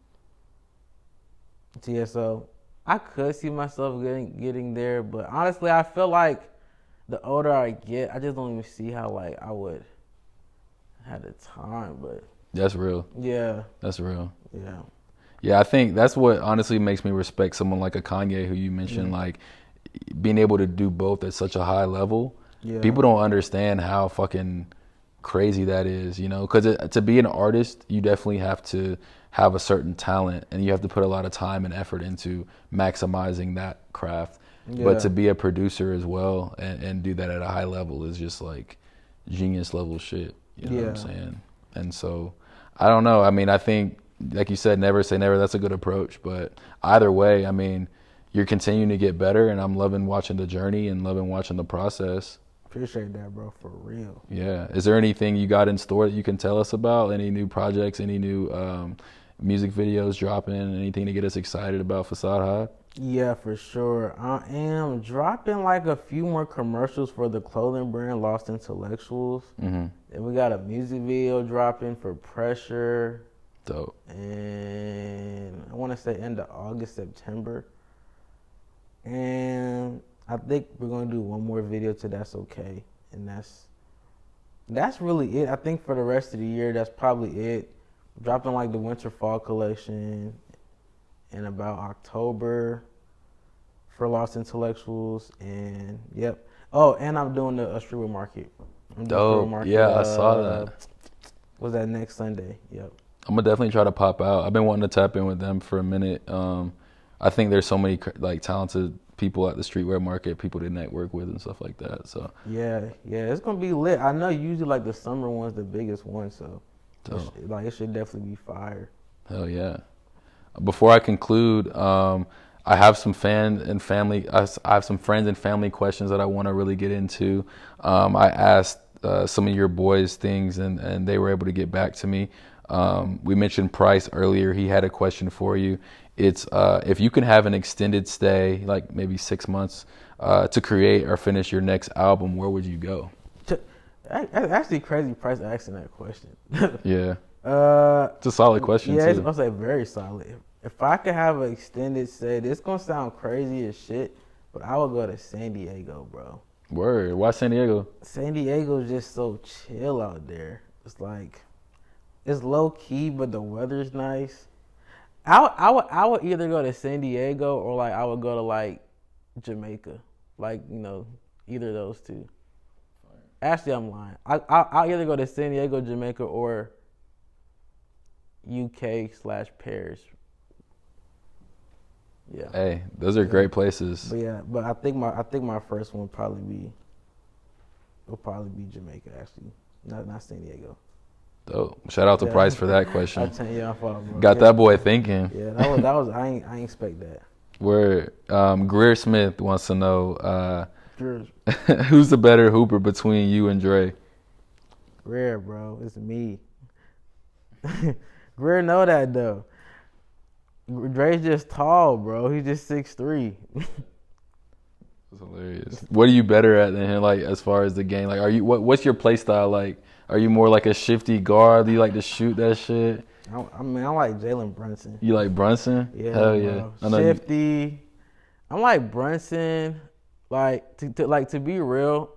TSO. I could see myself getting there, but honestly, I feel like the older I get, I just don't even see how like I would have the time. But That's real. yeah, That's real. yeah, Yeah, I think that's what honestly makes me respect someone like a Kanye, who you mentioned, like being able to do both at such a high level. yeah. People don't understand how fucking crazy that is, you know, because to be an artist, you definitely have to have a certain talent, and you have to put a lot of time and effort into maximizing that craft. Yeah. But to be a producer as well and do that at a high level is just like genius level shit. You know what I'm saying? And so, I don't know. I mean, I think, like you said, never say never. That's a good approach. But either way, I mean, you're continuing to get better, and I'm loving watching the journey and loving watching the process. Appreciate that, bro, for real. Yeah. Is there anything you got in store that you can tell us about? Any new projects? Any new music videos dropping? Anything to get us excited about Facade Had? Yeah, for sure. I am dropping like a few more commercials for the clothing brand Lost Intellectuals. Mm-hmm. And we got a music video dropping for Pressure. Dope. And I want to say end of August, September. And I think we're going to do one more video to That's Okay. And that's really it. I think for the rest of the year, that's probably it. Dropping like the winter fall collection in about October for Lost Intellectuals, and yep. Oh, and I'm doing the streetwear market. Dope. Yeah, I saw that. Was that next Sunday? Yep. I'm gonna definitely try to pop out. I've been wanting to tap in with them for a minute. I think there's so many like talented people at the streetwear market, people to network with and stuff like that. So yeah, it's gonna be lit. I know usually like the summer one's the biggest one, so it should definitely be fire. Hell yeah. Before I conclude, I have some friends and family questions that I want to really get into. I asked some of your boys things, and they were able to get back to me. We mentioned Price earlier. He had a question for you. It's if you can have an extended stay, like maybe 6 months, to create or finish your next album, where would you go? Actually, crazy Price asking that question. Yeah. It's a solid question, yeah, too. I'll say very solid. If I could have an extended stay, this gonna sound crazy as shit, but I would go to San Diego, bro. Word. Why San Diego? San Diego's just so chill out there. It's like, it's low key, but the weather's nice. I would either go to San Diego or like I would go to like Jamaica, like, you know, either of those two. Actually, I'm lying. I'll either go to San Diego, Jamaica, or UK/Paris. Yeah. Hey, those are great places. But I think my first one will probably be Jamaica, actually. Not San Diego. Dope. Shout out to Price for that question. Yeah, I thought, bro. Got that boy thinking. Yeah, that was. I ain't expect that. Where Greer Smith wants to know Sure. who's the better hooper between you and Dre? Greer, bro, it's me. Greer know that though. Dre's just tall, bro. He's just 6'3". That's hilarious. What are you better at than him? Like as far as the game, like are you what's your play style like? Are you more like a shifty guard? Do you like to shoot that shit? I mean, I like Jalen Brunson. You like Brunson? Yeah, hell bro. yeah. Shifty. I'm like Brunson. Like to be real,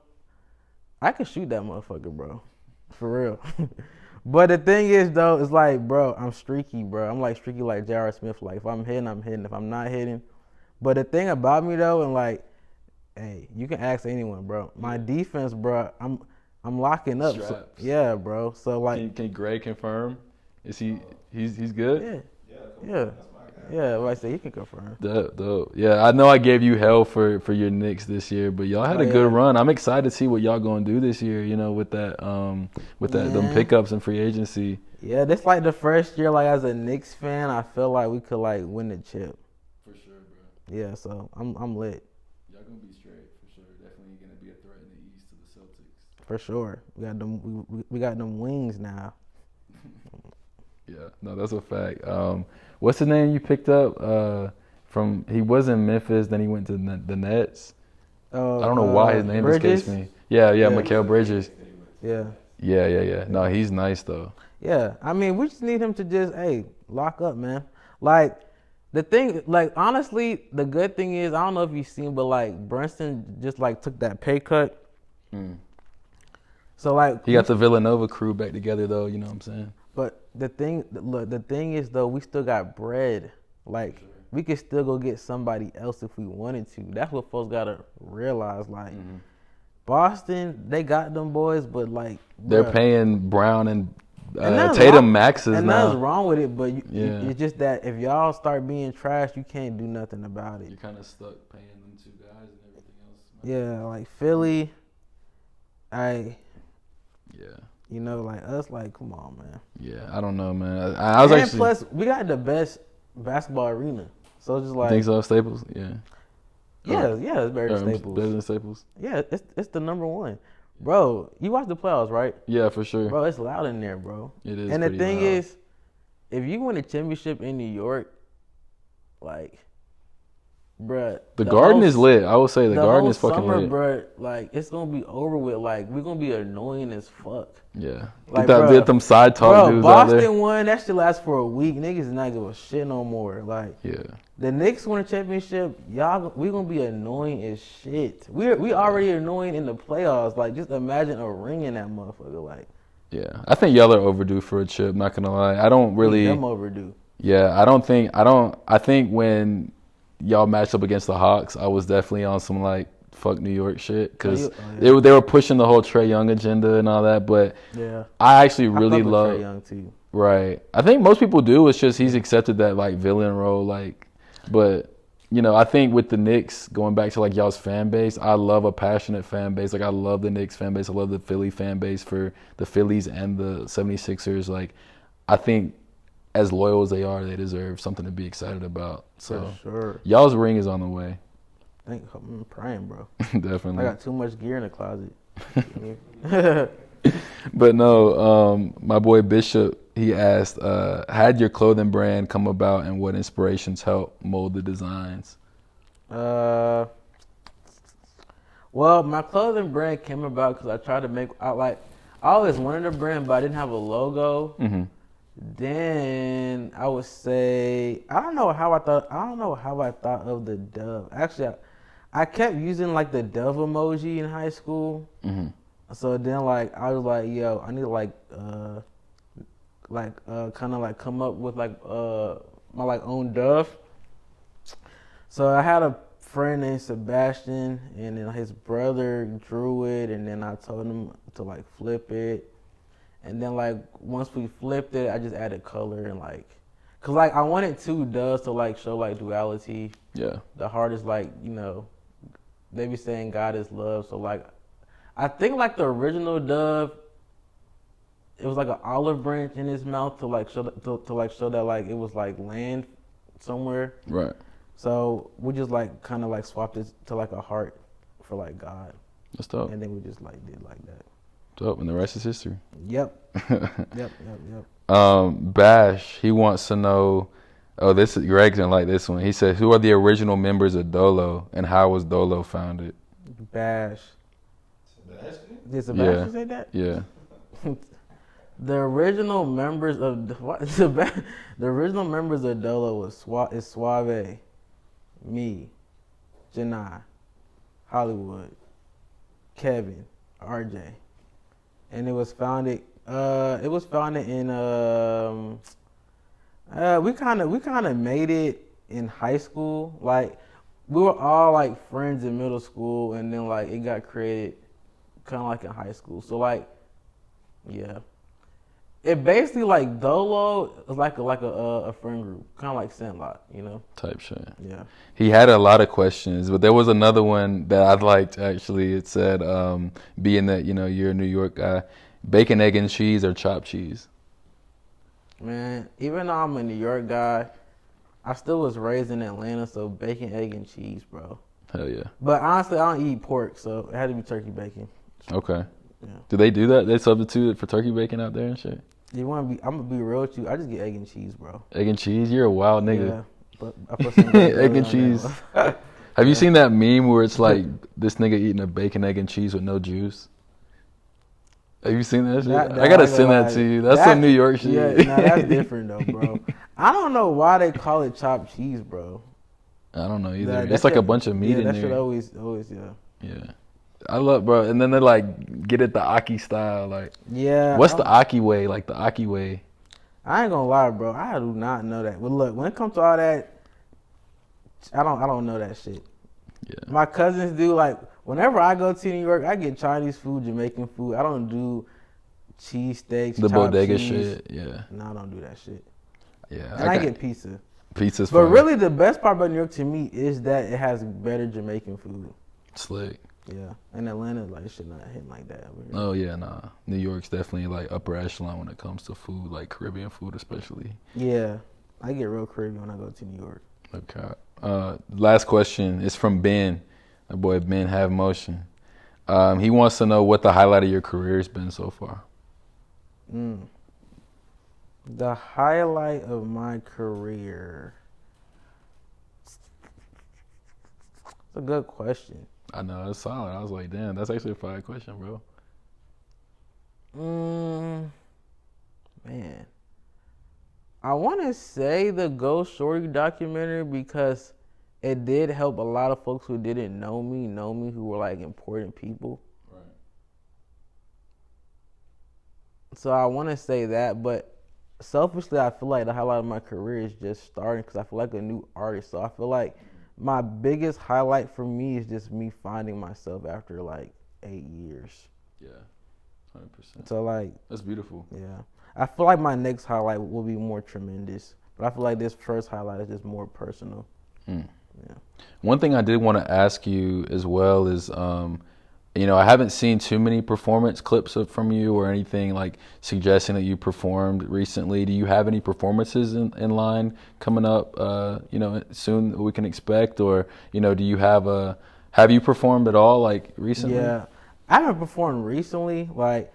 I can shoot that motherfucker, bro. For real. But the thing is though, it's like, bro, I'm streaky, bro. I'm like streaky like J.R. Smith. Like if I'm hitting, I'm hitting. If I'm not hitting. But the thing about me though, and like, hey, you can ask anyone, bro. My defense, bro, I'm locking up. So, yeah, bro. So like, can Greg confirm? Is he's good? Yeah. Yeah, like I said, he can confirm. Dope. Yeah, I know I gave you hell for your Knicks this year, but y'all had a good run. I'm excited to see what y'all gonna do this year. You know, with that them pickups and free agency. Yeah, this like the first year, like as a Knicks fan, I feel like we could like win the chip. For sure, bro. Yeah, so I'm lit. Y'all gonna be straight for sure. Definitely gonna be a threat in the East to the Celtics. For sure, we got them wings now. Yeah, no, that's a fact. What's the name you picked up? He was in Memphis, then he went to the Nets. I don't know why his name escapes me. Yeah, Mikal Bridges. Yeah. No, he's nice though. Yeah, I mean, we just need him to just lock up, man. Like the thing, like honestly, the good thing is I don't know if you've seen, but like Brunson just like took that pay cut. So like he got the Villanova crew back together though. You know what I'm saying? But the thing is though, we still got bread. Like we could still go get somebody else if we wanted to. That's what folks gotta realize. Like Boston, they got them boys, but like they're paying Brown and Tatum maxes and now. nothing's wrong with it, but it's just that if y'all start being trash, you can't do nothing about it. You're kind of stuck paying them two guys and everything else. Yeah, like Philly, Yeah. You know, like us, like, come on, man. Yeah, I don't know, man. I was actually. Plus, we got the best basketball arena. So it's just like. Think so, Staples? Yeah. Yeah, it's better than Staples. Better than Staples? Yeah, it's the number one. Bro, you watch the playoffs, right? Yeah, for sure. Bro, it's loud in there, bro. It is. And the thing loud. is, if you win a championship in New York, like, bruh. The Garden is lit. I will say the Garden is fucking summer, lit. Bruh, like, it's going to be over with. Like, we're going to be annoying as fuck. Yeah. Like, get them side talk dudes Boston out there. won. That shit lasts for a week. Niggas not give a shit no more. Like, yeah. The Knicks win a championship. We going to be annoying as shit. We already annoying in the playoffs. Like, just imagine a ring in that motherfucker. Like, yeah. I think y'all are overdue for a chip, not going to lie. I don't really. Them overdue. Yeah. I think when y'all matched up against the Hawks, I was definitely on some like fuck New York shit because they were pushing the whole Trae Young agenda and all that. But I actually really love Trae Young too. Right. I think most people do. It's just he's accepted that like villain role. Like, but you know, I think with the Knicks, going back to like y'all's fan base, I love a passionate fan base. Like I love the Knicks fan base. I love the Philly fan base for the Phillies and the 76ers. Like I think as loyal as they are, they deserve something to be excited about. So for sure. Y'all's ring is on the way. I'm praying, bro. Definitely. I got too much gear in the closet. But no, my boy Bishop, he asked, had your clothing brand come about and what inspirations helped mold the designs? Well, my clothing brand came about because I tried to make, I always wanted a brand, but I didn't have a logo. Mm-hmm. Then I would say I don't know how I thought of the dove. Actually, I kept using like the dove emoji in high school. Mm-hmm. So then like I was like, yo, I need to kind of like come up with like my like own dove. So I had a friend named Sebastian, and then his brother drew it, and then I told him to like flip it. And then, like, once we flipped it, I just added color and, like... Because, like, I wanted two doves to, like, show, like, duality. Yeah. The heart is, like, you know... They be saying God is love. So, like... I think, like, the original dove it was like an olive branch in his mouth to like show that like it was like land somewhere. Right. So we just like kind of like swapped it to like a heart for like God. That's dope. And then we just like did like that. Dope. And the rest is history. Yep. Yep. Bash, he wants to know. Oh, this is Greg's gonna like this one. He said, "Who are the original members of Dolo, and how was Dolo founded?" Bash. Sebastian? Did Sebastian say that? Yeah. The original members of the original members of Dolo is Suave, me, Janai, Hollywood, Kevin, RJ, and it was founded. It was founded in we kind of made it in high school. Like we were all like friends in middle school, and then like it got created kind of like in high school. So like, yeah. It basically like Dolo is like a friend group, kind of like Sandlot, you know. Type shit. Yeah. He had a lot of questions, but there was another one that I liked actually. It said, being that you're a New York guy, bacon, egg, and cheese or chopped cheese. Man, even though I'm a New York guy, I still was raised in Atlanta, so bacon, egg, and cheese, bro. Hell yeah. But honestly, I don't eat pork, so it had to be turkey bacon. Okay. Yeah. Do they do that? They substitute it for turkey bacon out there and shit? You want to be? I'm gonna be real with you. I just get egg and cheese, bro. Egg and cheese? You're a wild nigga. Yeah, but I put some egg and cheese. Have you seen that meme where it's like this nigga eating a bacon, egg, and cheese with no juice? Have you seen that shit? I gotta send that to you. That's some New York shit. Yeah, that's different though, bro. I don't know why they call it chopped cheese, bro. I don't know either. That it's like a bunch of meat in there. That should always, yeah. Yeah. I love, bro. And then they like get it the Aki style, like. Yeah. What's the Aki way? Like the Aki way. I ain't gonna lie, bro. I do not know that. But look, when it comes to all that, I don't know that shit. Yeah. My cousins do. Like whenever I go to New York, I get Chinese food, Jamaican food. I don't do cheesesteaks, The bodega cheese. shit. Yeah. No, I don't do that shit. Yeah. And I get pizza. Pizza's But fun. really, the best part about New York to me is that it has better Jamaican food. Slick. Yeah, in Atlanta, like it should not hit like that over here. Oh yeah, nah. New York's definitely like upper echelon when it comes to food, like Caribbean food especially. Yeah, I get real Caribbean when I go to New York. Okay. Last question is from Ben. My boy Ben Have Motion. He wants to know what the highlight of your career has been so far. The highlight of my career. It's a good question. I know, it's solid. I was like, damn, that's actually a fire question, bro. Man. I want to say the Ghost Shorty documentary because it did help a lot of folks who didn't know me, who were like important people. Right. So I want to say that, but selfishly, I feel like the highlight of my career is just starting because I feel like a new artist. So I feel like my biggest highlight for me is just me finding myself after like 8 years. Yeah, 100%. So like, That's beautiful. yeah, I feel like my next highlight will be more tremendous, but I feel like this first highlight is just more personal. Yeah. One thing I did want to ask you as well is, I haven't seen too many performance clips from you or anything like suggesting that you performed recently. Do you have any performances in line coming up, soon that we can expect? Or, do you have you performed at all like recently? Yeah, I haven't performed recently. Like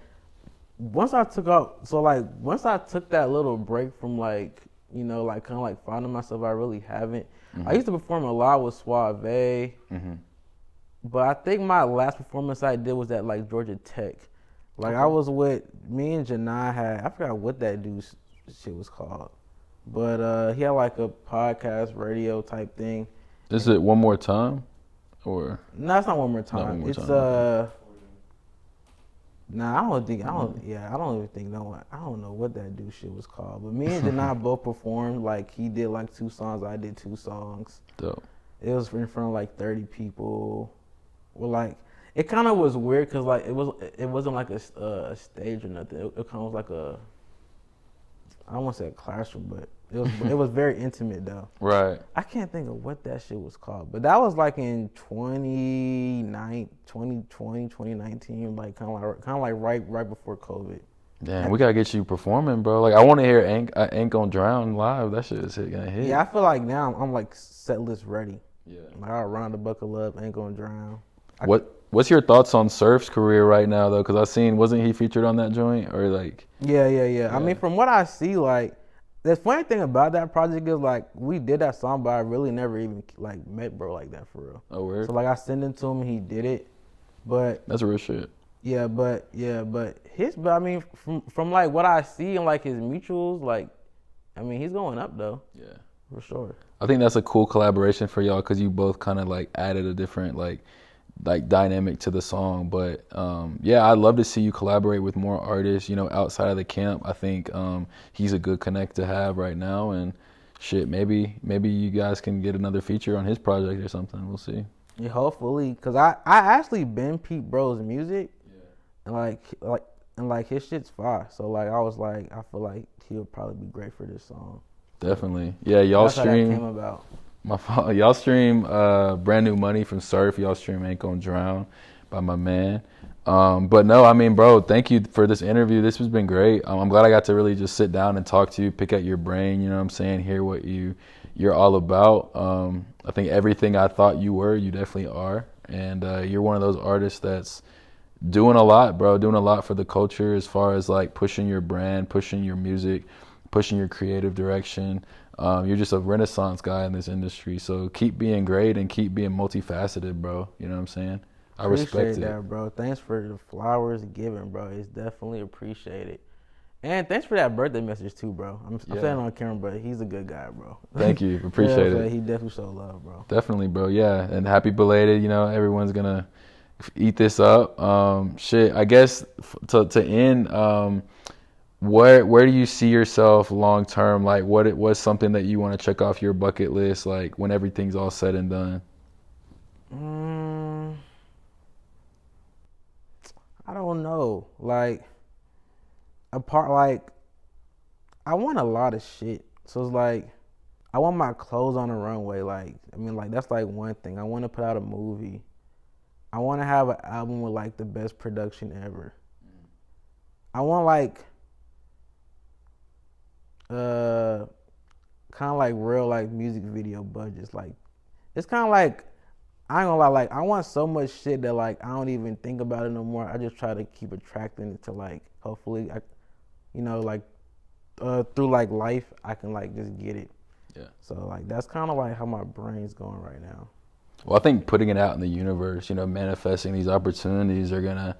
once I took that little break from like, kind of like finding myself, I really haven't. I used to perform a lot with Suave. But I think my last performance I did was at like Georgia Tech. Like I was with me and Janai had, I forgot what that dude's shit was called. But he had like a podcast radio type thing. Is it One More Time? Or No, it's not One More Time. Not One More It's Time. Nah, I don't even think I don't know what that dude shit was called. But me and Janai both performed. Like he did like 2 songs, I did 2 songs. Dope. It was in front of like 30 people. Well, like it kind of was weird because like it wasn't like a stage or nothing. It kind of was like I don't want to say a classroom, but it was very intimate though. Right. I can't think of what that shit was called, but that was like in 2019, like kind of like right before COVID. Damn, we gotta get you performing, bro. Like, I want to hear Ain't Gonna Drown live. That shit is gonna hit. Yeah, I feel like now I'm like set list ready. Yeah. Like, I'll round the buckle up, Ain't Gonna Drown. What's your thoughts on Surf's career right now, though? Because I seen, wasn't he featured on that joint? Or like... Yeah. I mean, from what I see, like, the funny thing about that project is, like, we did that song, but I really never even, like, met bro like that for real. Oh, weird. So, like, I sent it to him and he did it. But... That's real shit. But I mean, from like what I see and like his mutuals, like, I mean, he's going up though. Yeah, for sure. I think that's a cool collaboration for y'all because you both kind of like added a different like dynamic to the song. But yeah, I'd love to see you collaborate with more artists, you know, outside of the camp. I think he's a good connect to have right now, and shit, maybe you guys can get another feature on his project or something. We'll see. Yeah, hopefully, cause I actually been peep bro's music. And like his shit's fire. So like I was like, I feel like he would probably be great for this song. Definitely. Yeah, y'all That's stream. How that came about. My fault. Y'all stream Brand New Money from Surf. Y'all stream Ain't Gonna Drown by my man. But no, I mean, bro, thank you for this interview. This has been great. I'm glad I got to really just sit down and talk to you, pick at your brain, you know what I'm saying, hear what you're all about. I think everything I thought you were, you definitely are. And you're one of those artists that's doing a lot, bro, doing a lot for the culture as far as like pushing your brand, pushing your music, pushing your creative direction. You're just a renaissance guy in this industry. So keep being great and keep being multifaceted, bro. You know what I'm saying? I respect that, bro. Thanks for the flowers given, bro. It's definitely appreciated. And thanks for that birthday message too, bro. I'm saying on camera, but he's a good guy, bro. Thank you. Appreciate it. He definitely showed love, bro. Definitely, bro. Yeah. And happy belated. You know, everyone's going to eat this up. Shit, I guess to end, where do you see yourself long term? Like, what's something that you want to check off your bucket list, like when everything's all said and done? I don't know. Like, I want a lot of shit. So it's like, I want my clothes on the runway. Like, I mean, like, that's like one thing. I want to put out a movie. I want to have an album with like the best production ever. I want like kind of like real like music video budgets. Like, it's kind of like, I ain't gonna lie, like I want so much shit that like I don't even think about it no more. I just try to keep attracting it to like, hopefully through like life I can like just get it. Yeah. So like that's kind of like how my brain's going right now. Well, I think putting it out in the universe, you know, manifesting these opportunities are gonna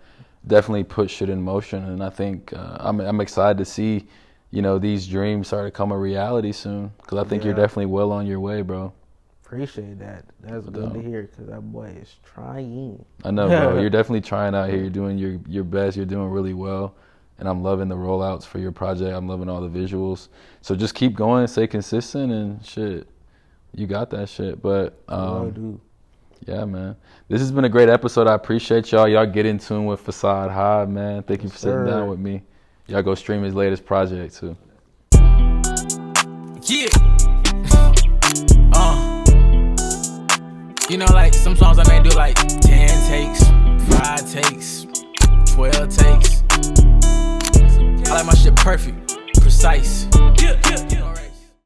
definitely put shit in motion, and I think I'm excited to see, you know, these dreams start to come a reality soon, because I think you're definitely well on your way, bro. Appreciate that. That's good to hear, because that boy is trying. I know, bro. You're definitely trying out here. You're doing your best. You're doing really well, and I'm loving the rollouts for your project. I'm loving all the visuals. So just keep going, stay consistent, and shit, you got that shit. But yeah, man. This has been a great episode. I appreciate y'all. Y'all get in tune with Facade Had, man. Thank you for sitting down with me. Y'all go stream his latest project, too. Yeah. You know, like, some songs I may do, like, 10 takes, 5 takes, 12 takes. I like my shit perfect, precise. Yeah.